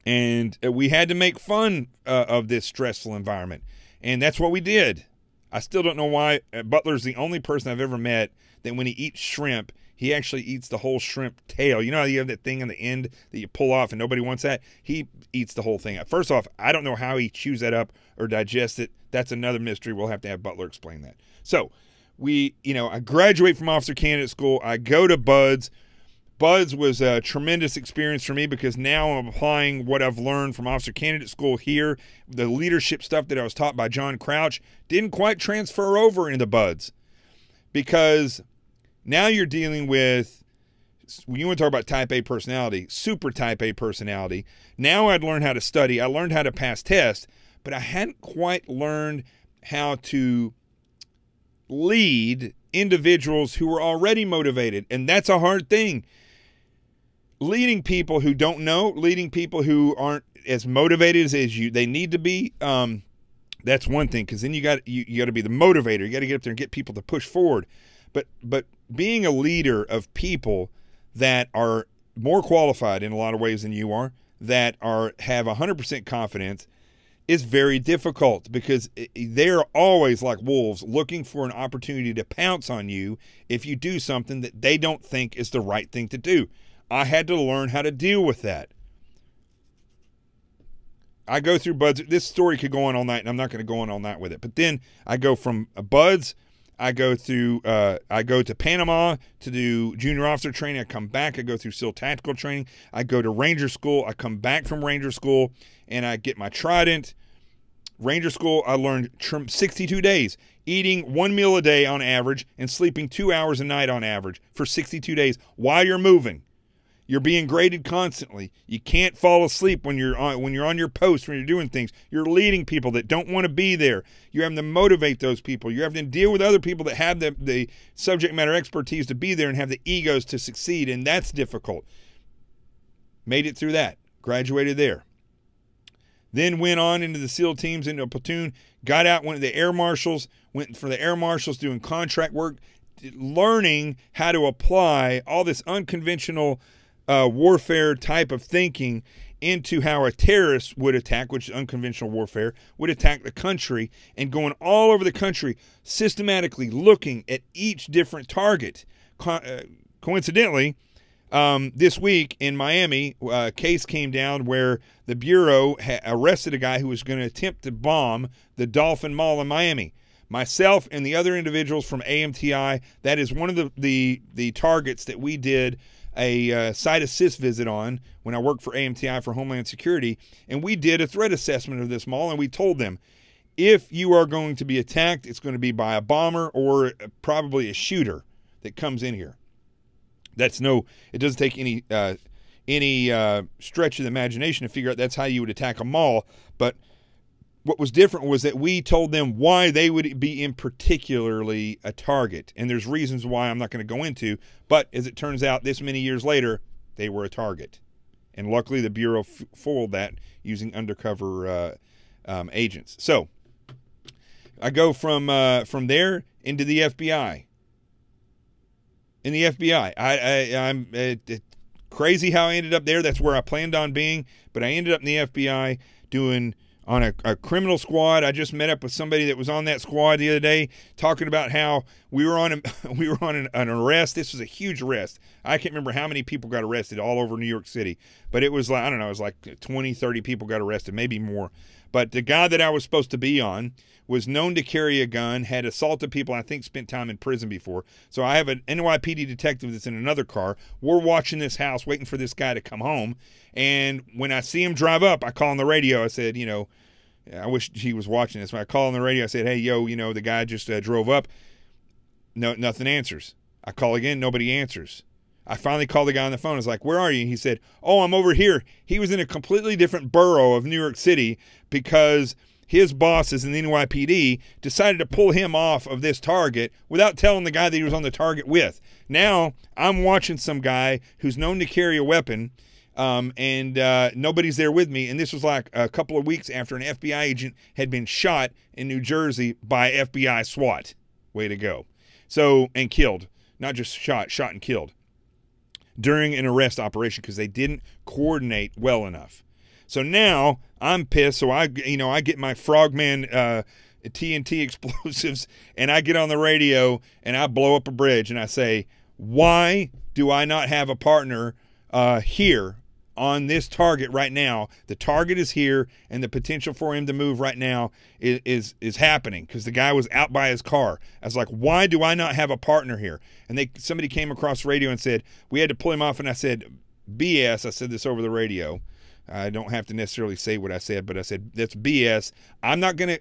to make fun of this stressful environment, and that's what we did. I still don't know why. Butler's the only person I've ever met that when he eats shrimp, he actually eats the whole shrimp tail. You know how you have that thing on the end that you pull off and nobody wants that? He eats the whole thing. First off, I don't know how he chews that up or digests it. That's another mystery. We'll have to have Butler explain that. So I graduate from Officer Candidate School. I go to BUD/S. BUD/S was a tremendous experience for me because now I'm applying what I've learned from Officer Candidate School here. The leadership stuff that I was taught by John Crouch didn't quite transfer over into BUD/S because now you're dealing with, when you want to talk about type A personality, super type A personality. Now I'd learned how to study. I learned how to pass tests, but I hadn't quite learned how to lead individuals who were already motivated, and that's a hard thing. Leading people who don't know, leading people who aren't as motivated as they need to be, that's one thing, because then you got to be the motivator. You got to get up there and get people to push forward. But being a leader of people that are more qualified in a lot of ways than you are, that have 100% confidence, is very difficult because they're always like wolves looking for an opportunity to pounce on you if you do something that they don't think is the right thing to do. I had to learn how to deal with that. I go through BUD/S. This story could go on all night, and I'm not going to go on all night with it. But then I go from BUD/S. I go to Panama to do junior officer training. I come back. I go through SEAL tactical training. I go to Ranger School. I come back from Ranger School, and I get my Trident. Ranger School, I learned 62 days, eating 1 meal a day on average and sleeping 2 hours a night on average for 62 days while you're moving. You're being graded constantly. You can't fall asleep when you're on your post, when you're doing things. You're leading people that don't want to be there. You're having to motivate those people. You're having to deal with other people that have the subject matter expertise to be there and have the egos to succeed, and that's difficult. Made it through that. Graduated there. Then went on into the SEAL teams, into a platoon, got out, went to the Air Marshals, went for the Air Marshals doing contract work, learning how to apply all this unconventional warfare type of thinking into how a terrorist would attack, which is unconventional warfare, would attack the country, and going all over the country, systematically looking at each different target. Coincidentally, this week in Miami, a case came down where the Bureau arrested a guy who was going to attempt to bomb the Dolphin Mall in Miami. Myself and the other individuals from AMTI, that is one of the targets that we did a site assist visit on when I worked for AMTI for Homeland Security, and we did a threat assessment of this mall, and we told them, if you are going to be attacked, it's going to be by a bomber or probably a shooter that comes in here. It doesn't take any stretch of the imagination to figure out that's how you would attack a mall. But what was different was that we told them why they would be in particularly a target. And there's reasons why I'm not going to go into. But as it turns out, this many years later, they were a target. And luckily, the Bureau foiled that using undercover agents. So I go from there into the FBI. In the FBI, I'm crazy how I ended up there. That's where I planned on being, but I ended up in the FBI doing on a criminal squad. I just met up with somebody that was on that squad the other day, talking about how we were on an arrest. This was a huge arrest. I can't remember how many people got arrested all over New York City, but it was like, I don't know, it was like 20, 30 people got arrested, maybe more. But the guy that I was supposed to be on was known to carry a gun, had assaulted people, I think spent time in prison before. So I have an NYPD detective that's in another car. We're watching this house, waiting for this guy to come home. And when I see him drive up, I call on the radio. I said, I wish he was watching this. When I call on the radio, I said, hey, the guy just drove up. No, nothing answers. I call again, nobody answers. I finally called the guy on the phone. I was like, where are you? And he said, oh, I'm over here. He was in a completely different borough of New York City because his bosses in the NYPD decided to pull him off of this target without telling the guy that he was on the target with. Now I'm watching some guy who's known to carry a weapon, and nobody's there with me. And this was like a couple of weeks after an FBI agent had been shot in New Jersey by FBI SWAT. Way to go. So, and killed. Not just shot and killed. during an arrest operation because they didn't coordinate well enough. So now I'm pissed. So I get my Frogman TNT explosives and I get on the radio and I blow up a bridge and I say, why do I not have a partner here on this target right now? The target is here, and the potential for him to move right now is happening because the guy was out by his car. I was like, why do I not have a partner here? And somebody came across the radio and said, we had to pull him off, and I said, BS. I said this over the radio. I don't have to necessarily say what I said, but I said, that's BS. I'm not gonna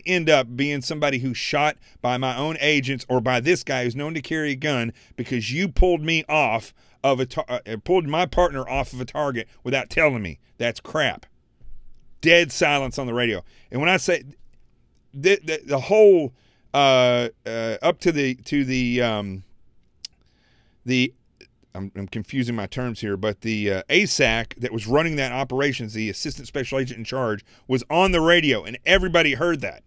end up being somebody who's shot by my own agents or by this guy who's known to carry a gun because you pulled me off of pulled my partner off of a target without telling me. That's crap. Dead silence on the radio. And when I say the whole up to the I'm confusing my terms here, but the ASAC that was running that operations, the assistant special agent in charge, was on the radio, and everybody heard that.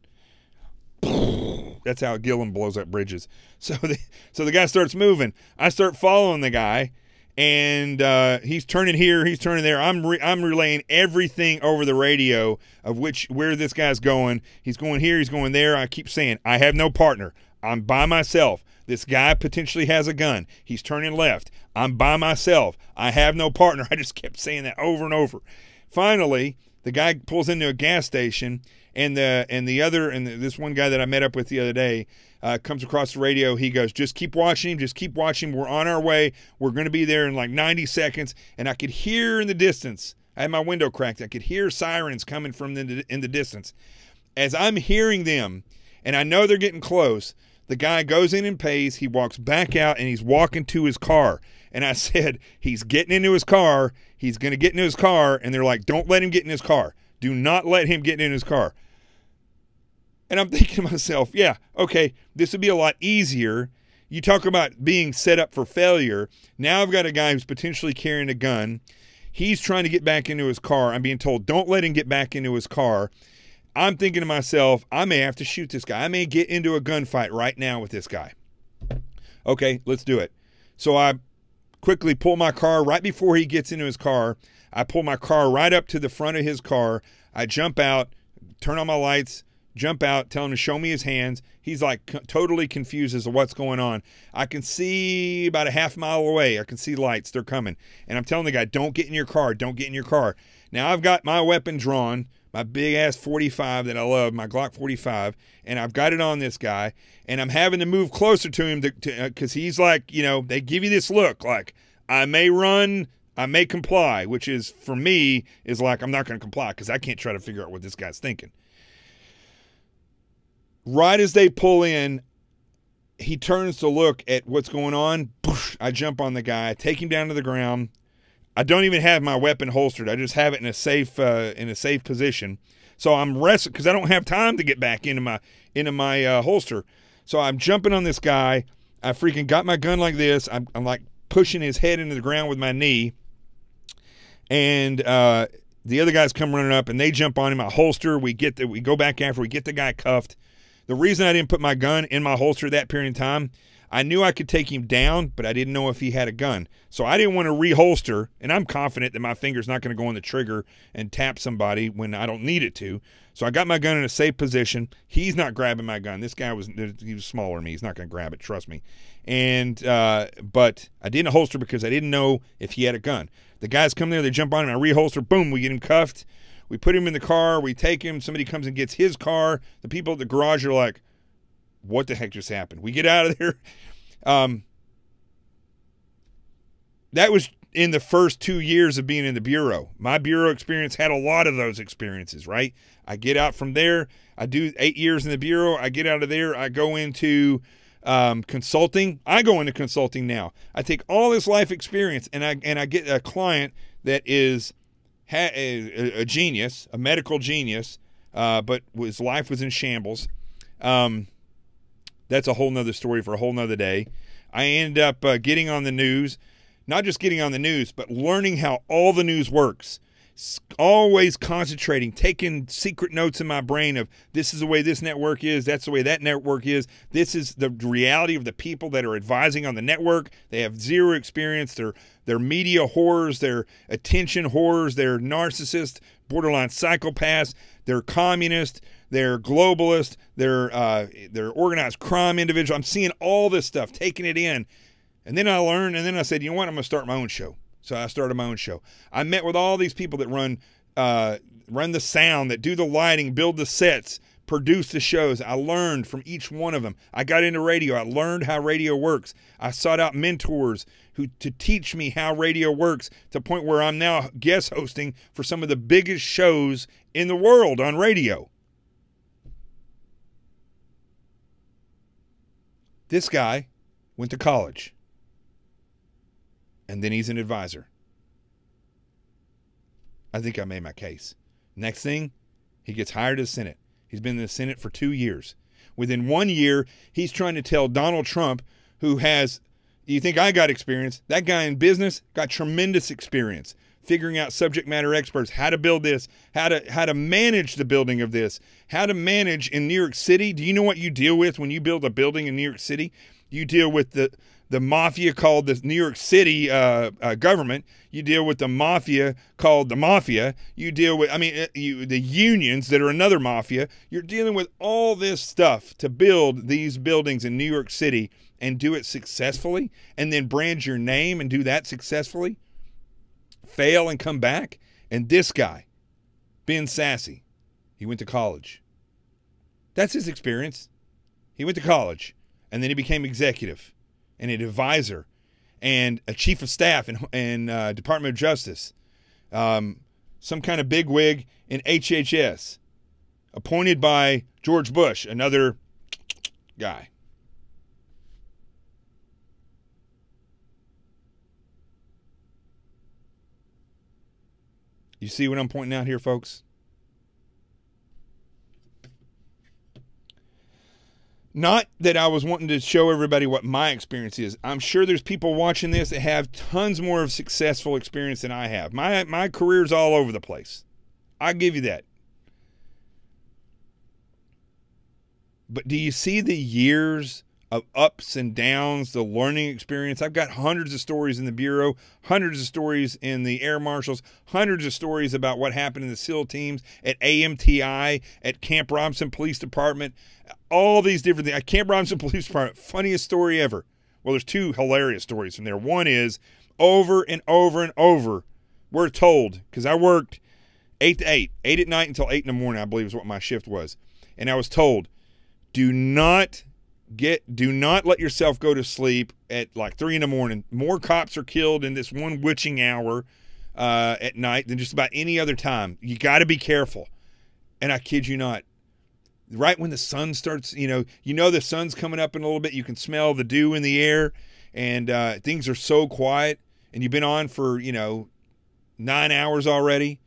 That's how Gillum blows up bridges. So the guy starts moving. I start following the guy, and he's turning here, he's turning there. I'm relaying everything over the radio of where this guy's going. He's going here, he's going there. I keep saying, I have no partner. I'm by myself. This guy potentially has a gun. He's turning left. I'm by myself. I have no partner. I just kept saying that over and over. Finally, the guy pulls into a gas station, and this one guy that I met up with the other day comes across the radio. He goes, just keep watching him. Just keep watching him. We're on our way. We're going to be there in like 90 seconds. And I could hear in the distance, I had my window cracked. I could hear sirens coming from in the distance. As I'm hearing them, and I know they're getting close, the guy goes in and pays. He walks back out, and he's walking to his car. And I said, he's getting into his car. He's going to get into his car. And they're like, don't let him get in his car. Do not let him get in his car. And I'm thinking to myself, yeah, okay, this would be a lot easier. You talk about being set up for failure. Now I've got a guy who's potentially carrying a gun. He's trying to get back into his car. I'm being told, don't let him get back into his car. I'm thinking to myself, I may have to shoot this guy. I may get into a gunfight right now with this guy. Okay, let's do it. So I quickly pull my car right before he gets into his car. I pull my car right up to the front of his car. I jump out, turn on my lights, jump out, tell him to show me his hands. He's like totally confused as to what's going on. I can see about a half mile away. I can see lights. They're coming. And I'm telling the guy, don't get in your car. Don't get in your car. Now I've got my weapon drawn, my big-ass 45 that I love, my Glock 45, and I've got it on this guy, and I'm having to move closer to him because he's like, they give you this look like, I may run, I may comply, which is, for me, is like I'm not going to comply because I can't try to figure out what this guy's thinking. Right as they pull in, he turns to look at what's going on. I jump on the guy, take him down to the ground. I don't even have my weapon holstered. I just have it in a safe position. So I'm wrestling because I don't have time to get back into my holster. So I'm jumping on this guy. I freaking got my gun like this. I'm like pushing his head into the ground with my knee. And the other guys come running up and they jump on him. I holster. We go back after. We get the guy cuffed. The reason I didn't put my gun in my holster that period of time, I knew I could take him down, but I didn't know if he had a gun. So I didn't want to reholster, and I'm confident that my finger's not going to go on the trigger and tap somebody when I don't need it to. So I got my gun in a safe position. He's not grabbing my gun. This guy was smaller than me. He's not going to grab it, trust me. And but I didn't holster because I didn't know if he had a gun. The guys come there, they jump on him, I reholster, boom, we get him cuffed. We put him in the car, we take him, somebody comes and gets his car. The people at the garage are like, what the heck just happened? We get out of there. That was in the first 2 years of being in the Bureau. My Bureau experience had a lot of those experiences, right? I get out from there. I do 8 years in the Bureau. I get out of there. I go into consulting. I go into consulting now. I take all this life experience and I get a client that is a genius, a medical genius, but his life was in shambles. That's a whole nother story for a whole nother day. I end up getting on the news, not just getting on the news, but learning how all the news works. always concentrating, taking secret notes in my brain of this is the way this network is, that's the way that network is. This is the reality of the people that are advising on the network. They have zero experience. They're media whores, they're attention whores, they're narcissists, borderline psychopaths, they're communists, they're globalists, they're organized crime individuals. I'm seeing all this stuff, taking it in. And then I learned, and then I said, you know what, I'm going to start my own show. So I started my own show. I met with all these people that run the sound, that do the lighting, build the sets, produce the shows. I learned from each one of them. I got into radio. I learned how radio works. I sought out mentors to teach me how radio works, to the point where I'm now guest hosting for some of the biggest shows in the world on radio. This guy went to college, and then he's an advisor. I think I made my case. Next thing, he gets hired to the Senate. He's been in the Senate for 2 years. Within 1 year, he's trying to tell Donald Trump, who has, you think I got experience? That guy in business got tremendous experience figuring out subject matter experts, how to build this, how to manage the building of this, how to manage in New York City. Do you know what you deal with when you build a building in New York City? You deal with the mafia called the New York City government. You deal with the mafia called the mafia. You deal with, the unions that are another mafia. You're dealing with all this stuff to build these buildings in New York City and do it successfully, and then brand your name and do that successfully, fail and come back. And this guy, Ben Sasse, he went to college. That's his experience. He went to college, and then he became executive and an advisor and a chief of staff in Department of Justice, some kind of bigwig in HHS, appointed by George Bush, another guy. You see what I'm pointing out here, folks? Not that I was wanting to show everybody what my experience is. I'm sure there's people watching this that have tons more of successful experience than I have. My career's all over the place. I'll give you that. But do you see the years of ups and downs, the learning experience? I've got hundreds of stories in the Bureau, hundreds of stories in the Air Marshals, hundreds of stories about what happened in the SEAL teams, at AMTI, at Camp Robinson Police Department, all these different things. At Camp Robinson Police Department, funniest story ever. Well, there's two hilarious stories from there. One is, over and over and over, we're told, because I worked 8 to 8 at night until 8 in the morning, I believe is what my shift was. And I was told, do not let yourself go to sleep at like 3 in the morning. More cops are killed in this one witching hour at night than just about any other time. You got to be careful. And I kid you not, right when the sun starts, you know the sun's coming up in a little bit, you can smell the dew in the air, and things are so quiet, and you've been on for 9 hours already,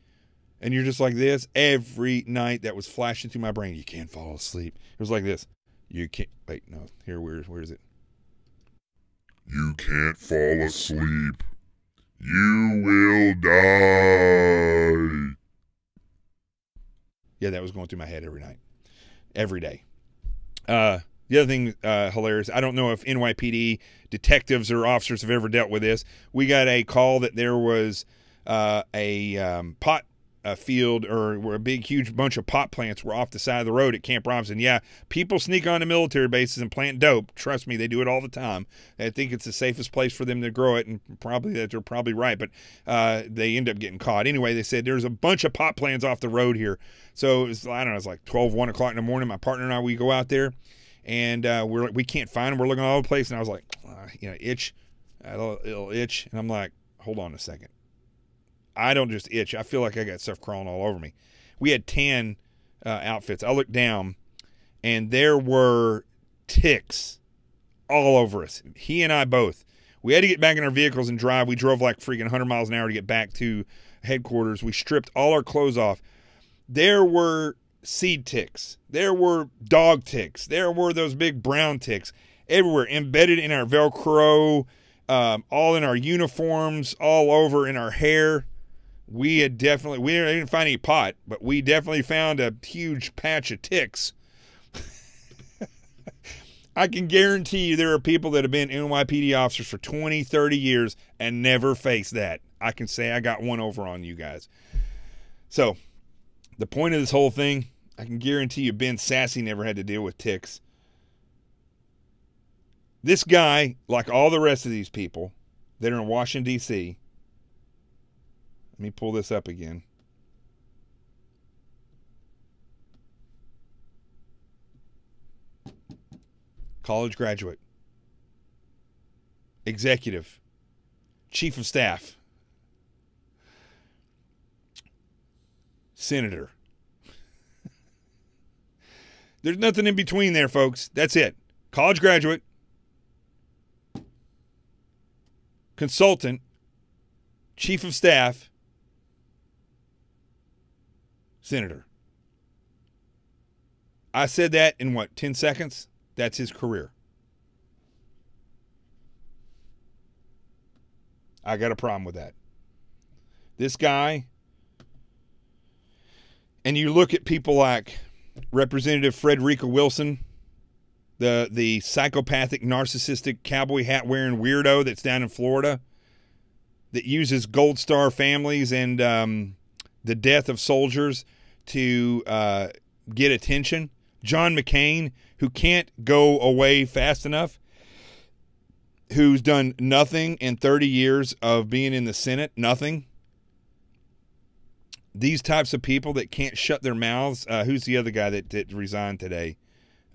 and you're just like this. Every night that was flashing through my brain, you can't fall asleep. It was like this. You can't, wait, no, here, where is it? You can't fall asleep. You will die. Yeah, that was going through my head every night, every day. The other thing, hilarious, I don't know if NYPD detectives or officers have ever dealt with this. We got a call that there was a pot field, or where a big, huge bunch of pot plants were off the side of the road at Camp Robinson. Yeah, people sneak onto military bases and plant dope. Trust me, they do it all the time. I think it's the safest place for them to grow it, and they're probably right, but they end up getting caught. Anyway, they said there's a bunch of pot plants off the road here. So it was, I don't know, it's like 12, 1 o'clock in the morning. My partner and I, we go out there, and we can't find them. We're looking all over the place, and I was like, itch, a little itch, and I'm like, hold on a second. I don't just itch. I feel like I got stuff crawling all over me. We had tan outfits. I looked down, and there were ticks all over us. He and I both. We had to get back in our vehicles and drive. We drove like freaking 100 miles an hour to get back to headquarters. We stripped all our clothes off. There were seed ticks. There were dog ticks. There were those big brown ticks everywhere, embedded in our Velcro, all in our uniforms, all over in our hair. we didn't find any pot, but we definitely found a huge patch of ticks. I can guarantee you there are people that have been NYPD officers for 20, 30 years and never faced that. I can say I got one over on you guys. So, the point of this whole thing, I can guarantee you Ben Sasse never had to deal with ticks. This guy, like all the rest of these people that are in Washington, D.C., let me pull this up again. College graduate, executive, chief of staff, senator. There's nothing in between there, folks. That's it. College graduate, consultant, chief of staff, senator. I said that in what, 10 seconds? That's his career. I got a problem with that. This guy, and you look at people like Representative Frederica Wilson, the psychopathic, narcissistic, cowboy hat wearing weirdo that's down in Florida that uses Gold Star families and the death of soldiers to get attention. John McCain, who can't go away fast enough, who's done nothing in 30 years of being in the Senate, nothing. These types of people that can't shut their mouths. Who's the other guy that resigned today?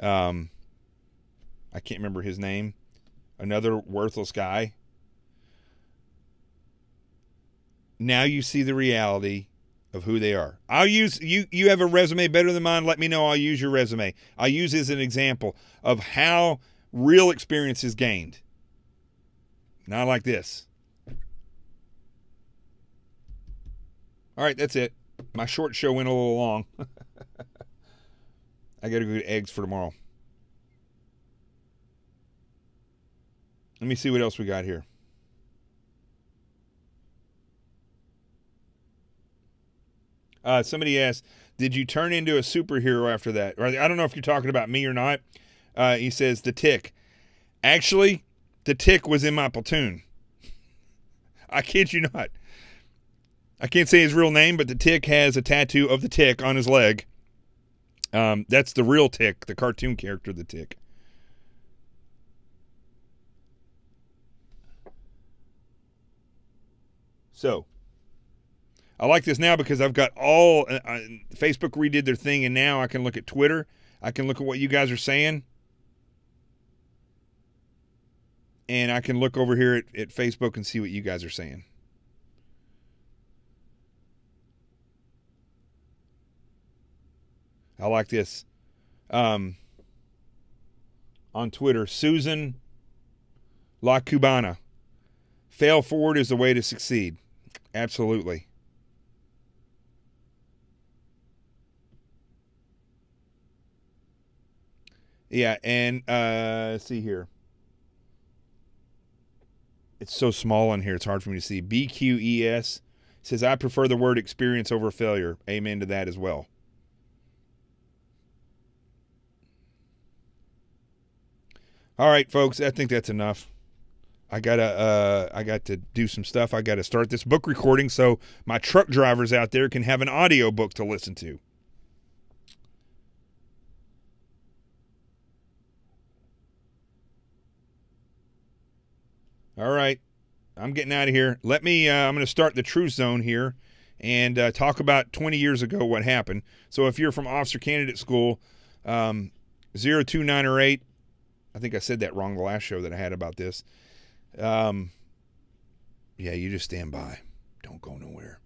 I can't remember his name. Another worthless guy. Now you see the reality of who they are. I'll use you have a resume better than mine. Let me know. I'll use your resume. I'll use it as an example of how real experience is gained. Not like this. All right, that's it. My short show went a little long. I got to go get eggs for tomorrow. Let me see what else we got here. Somebody asked, did you turn into a superhero after that? Or I don't know if you're talking about me or not. He says, the Tick. Actually, the Tick was in my platoon. I kid you not. I can't say his real name, but the Tick has a tattoo of the Tick on his leg. That's the real Tick, the cartoon character, the Tick. So, I like this now because I've got all Facebook redid their thing, and now I can look at Twitter. I can look at what you guys are saying. And I can look over here at Facebook and see what you guys are saying. I like this. On Twitter, Susan La Cubana. Fail forward is the way to succeed. Absolutely. Yeah, and let's see here. It's so small on here, it's hard for me to see. BQES says, I prefer the word experience over failure. Amen to that as well. All right, folks, I think that's enough. I got to do some stuff. I got to start this book recording so my truck drivers out there can have an audio book to listen to. All right, I'm getting out of here. Let me, I'm going to start the Truth Zone here and talk about 20 years ago what happened. So if you're from Officer Candidate School, 02908, I think I said that wrong the last show that I had about this. Yeah, you just stand by. Don't go nowhere.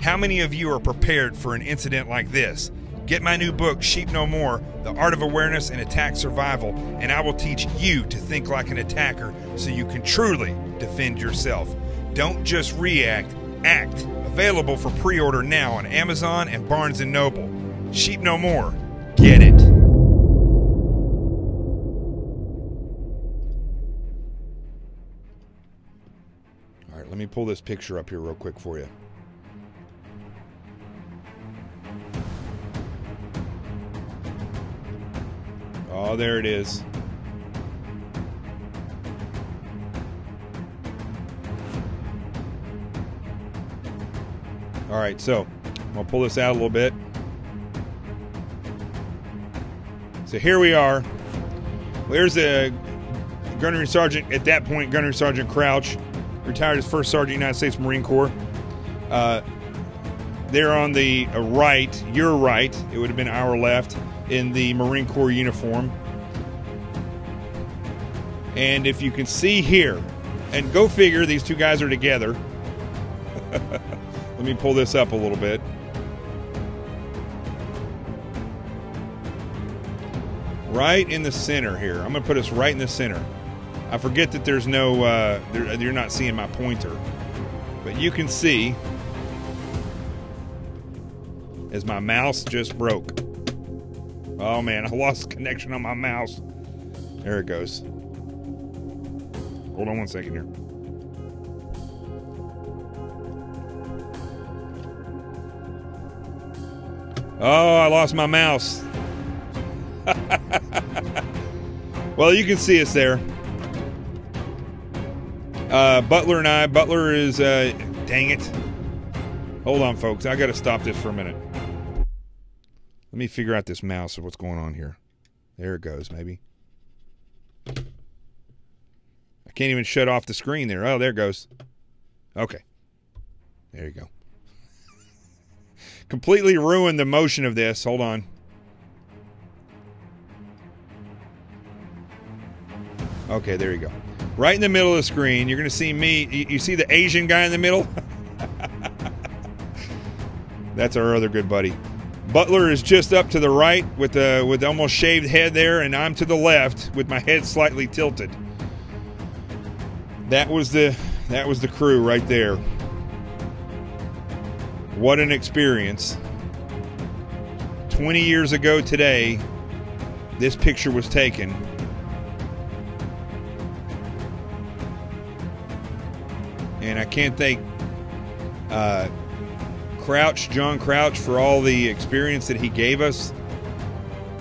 How many of you are prepared for an incident like this? Get my new book, Sheep No More, The Art of Awareness and Attack Survival, and I will teach you to think like an attacker so you can truly defend yourself. Don't just react, act. Available for pre-order now on Amazon and Barnes & Noble. Sheep No More. Get it. Let me pull this picture up here real quick for you. Oh, there it is. All right, so I'm going to pull this out a little bit. So here we are. There's a Gunnery Sergeant, at that point, Gunnery Sergeant Crouch, retired as First Sergeant United States Marine Corps. There on the right, your right, it would have been our left, in the Marine Corps uniform. And if you can see here, and go figure, these two guys are together. Let me pull this up a little bit. Right in the center here. I'm going to put us right in the center. I forget that there's no, you're not seeing my pointer. But you can see, as my mouse just broke. Oh man, I lost connection on my mouse. There it goes. Hold on one second here. Oh, I lost my mouse. Well, you can see us there. Butler and I. Butler is, dang it. Hold on, folks. I got to stop this for a minute. Let me figure out this mouse of what's going on here. There it goes, maybe. I can't even shut off the screen there. Oh, there it goes. Okay. There you go. Completely ruined the motion of this. Hold on. Okay, there you go. Right in the middle of the screen, you're going to see me. You see the Asian guy in the middle? That's our other good buddy. Butler is just up to the right with the almost shaved head there, and I'm to the left with my head slightly tilted. That was the crew right there. What an experience. 20 years ago today, this picture was taken. And I can't thank John Crouch, for all the experience that he gave us,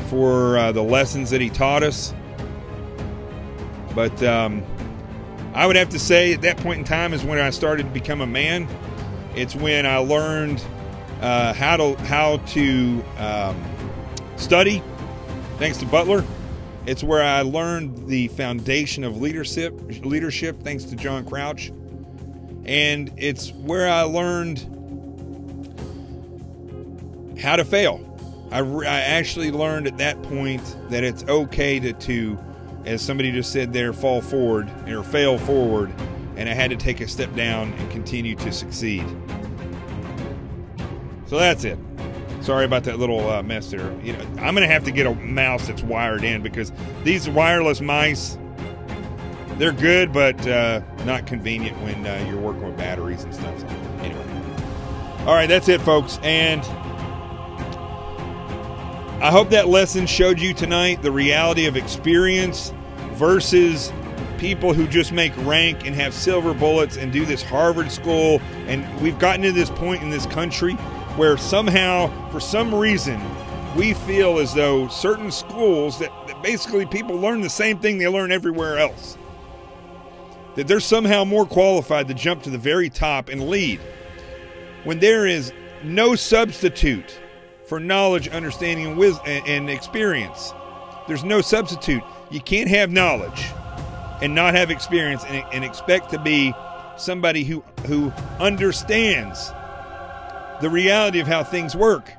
for the lessons that he taught us. But I would have to say at that point in time is when I started to become a man. It's when I learned how to study, thanks to Butler. It's where I learned the foundation of leadership, thanks to John Crouch. And it's where I learned how to fail. I actually learned at that point that it's okay to, as somebody just said there, fall forward or fail forward. And I had to take a step down and continue to succeed. So that's it. Sorry about that little mess there. You know, I'm going to have to get a mouse that's wired in, because these wireless mice, they're good, but not convenient when you're working with batteries and stuff. So anyway. All right, that's it, folks. And I hope that lesson showed you tonight the reality of experience versus people who just make rank and have silver bullets and do this Harvard school. And we've gotten to this point in this country where somehow, for some reason, we feel as though certain schools that basically people learn the same thing they learn everywhere else, that they're somehow more qualified to jump to the very top and lead, when there is no substitute for knowledge, understanding, and wisdom and experience. There's no substitute. You can't have knowledge and not have experience and expect to be somebody who understands the reality of how things work.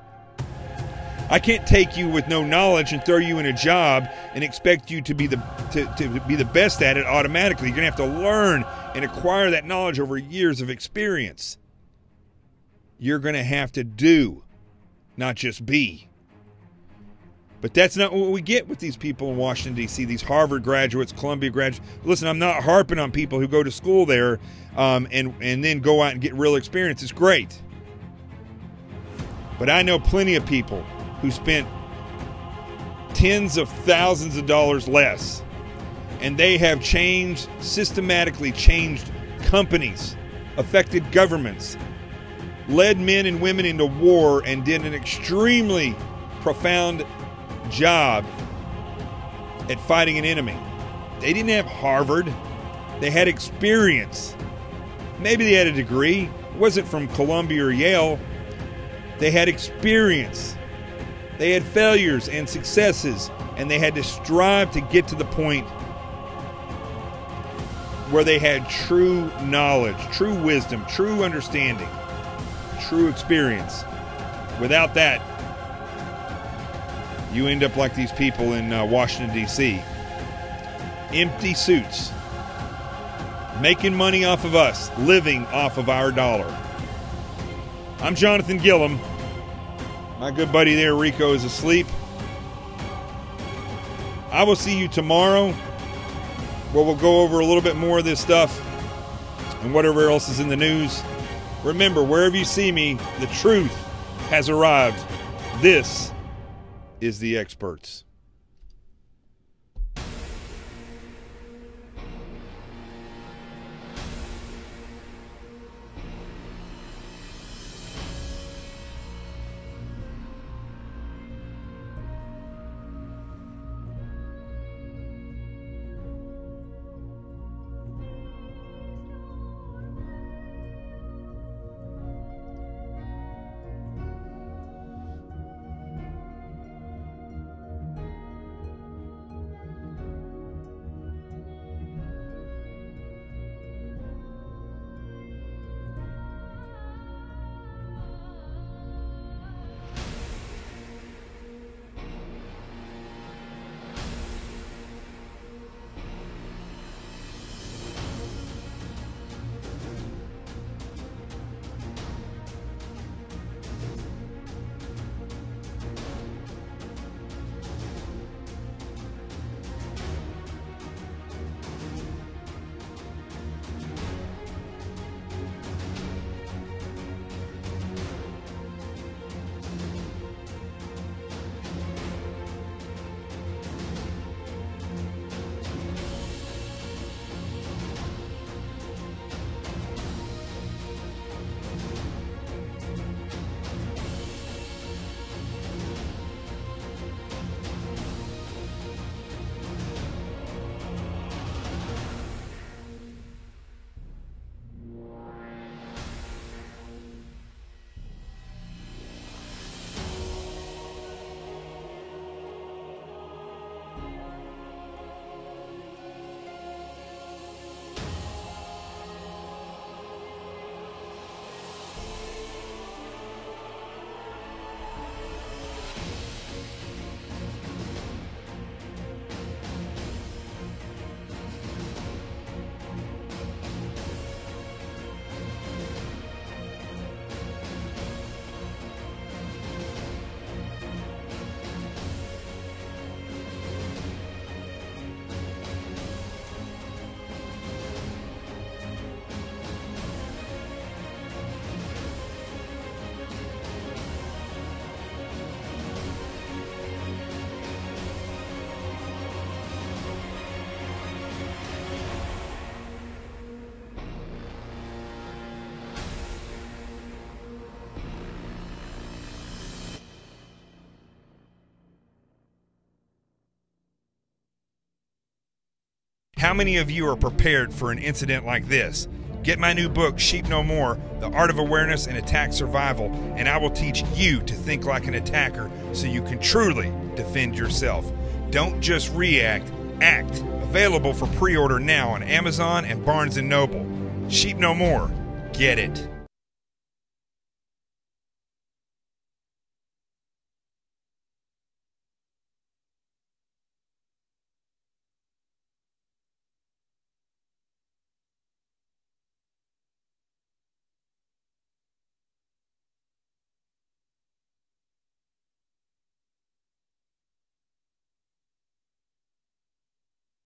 I can't take you with no knowledge and throw you in a job and expect you to be the best at it automatically. You're going to have to learn and acquire that knowledge over years of experience. You're going to have to do, not just be. But that's not what we get with these people in Washington, D.C., these Harvard graduates, Columbia graduates. Listen, I'm not harping on people who go to school there and then go out and get real experience. It's great. But I know plenty of people who spent tens of thousands of dollars less, and they have systematically changed companies affected governments, led men and women into war, and did an extremely profound job at fighting an enemy. They didn't have Harvard. They had experience. Maybe they had a degree. It wasn't from Columbia or Yale. They had experience. They had failures and successes, and they had to strive to get to the point where they had true knowledge, true wisdom, true understanding, true experience. Without that, you end up like these people in Washington, D.C. Empty suits, making money off of us, living off of our dollar. I'm Jonathan Gillum. My good buddy there, Rico, is asleep. I will see you tomorrow, where we'll go over a little bit more of this stuff and whatever else is in the news. Remember, wherever you see me, the truth has arrived. This is The Experts. How many of you are prepared for an incident like this? Get my new book, Sheep No More, The Art of Awareness and Attack Survival, and I will teach you to think like an attacker so you can truly defend yourself. Don't just react, act. Available for pre-order now on Amazon and Barnes & Noble. Sheep No More. Get it.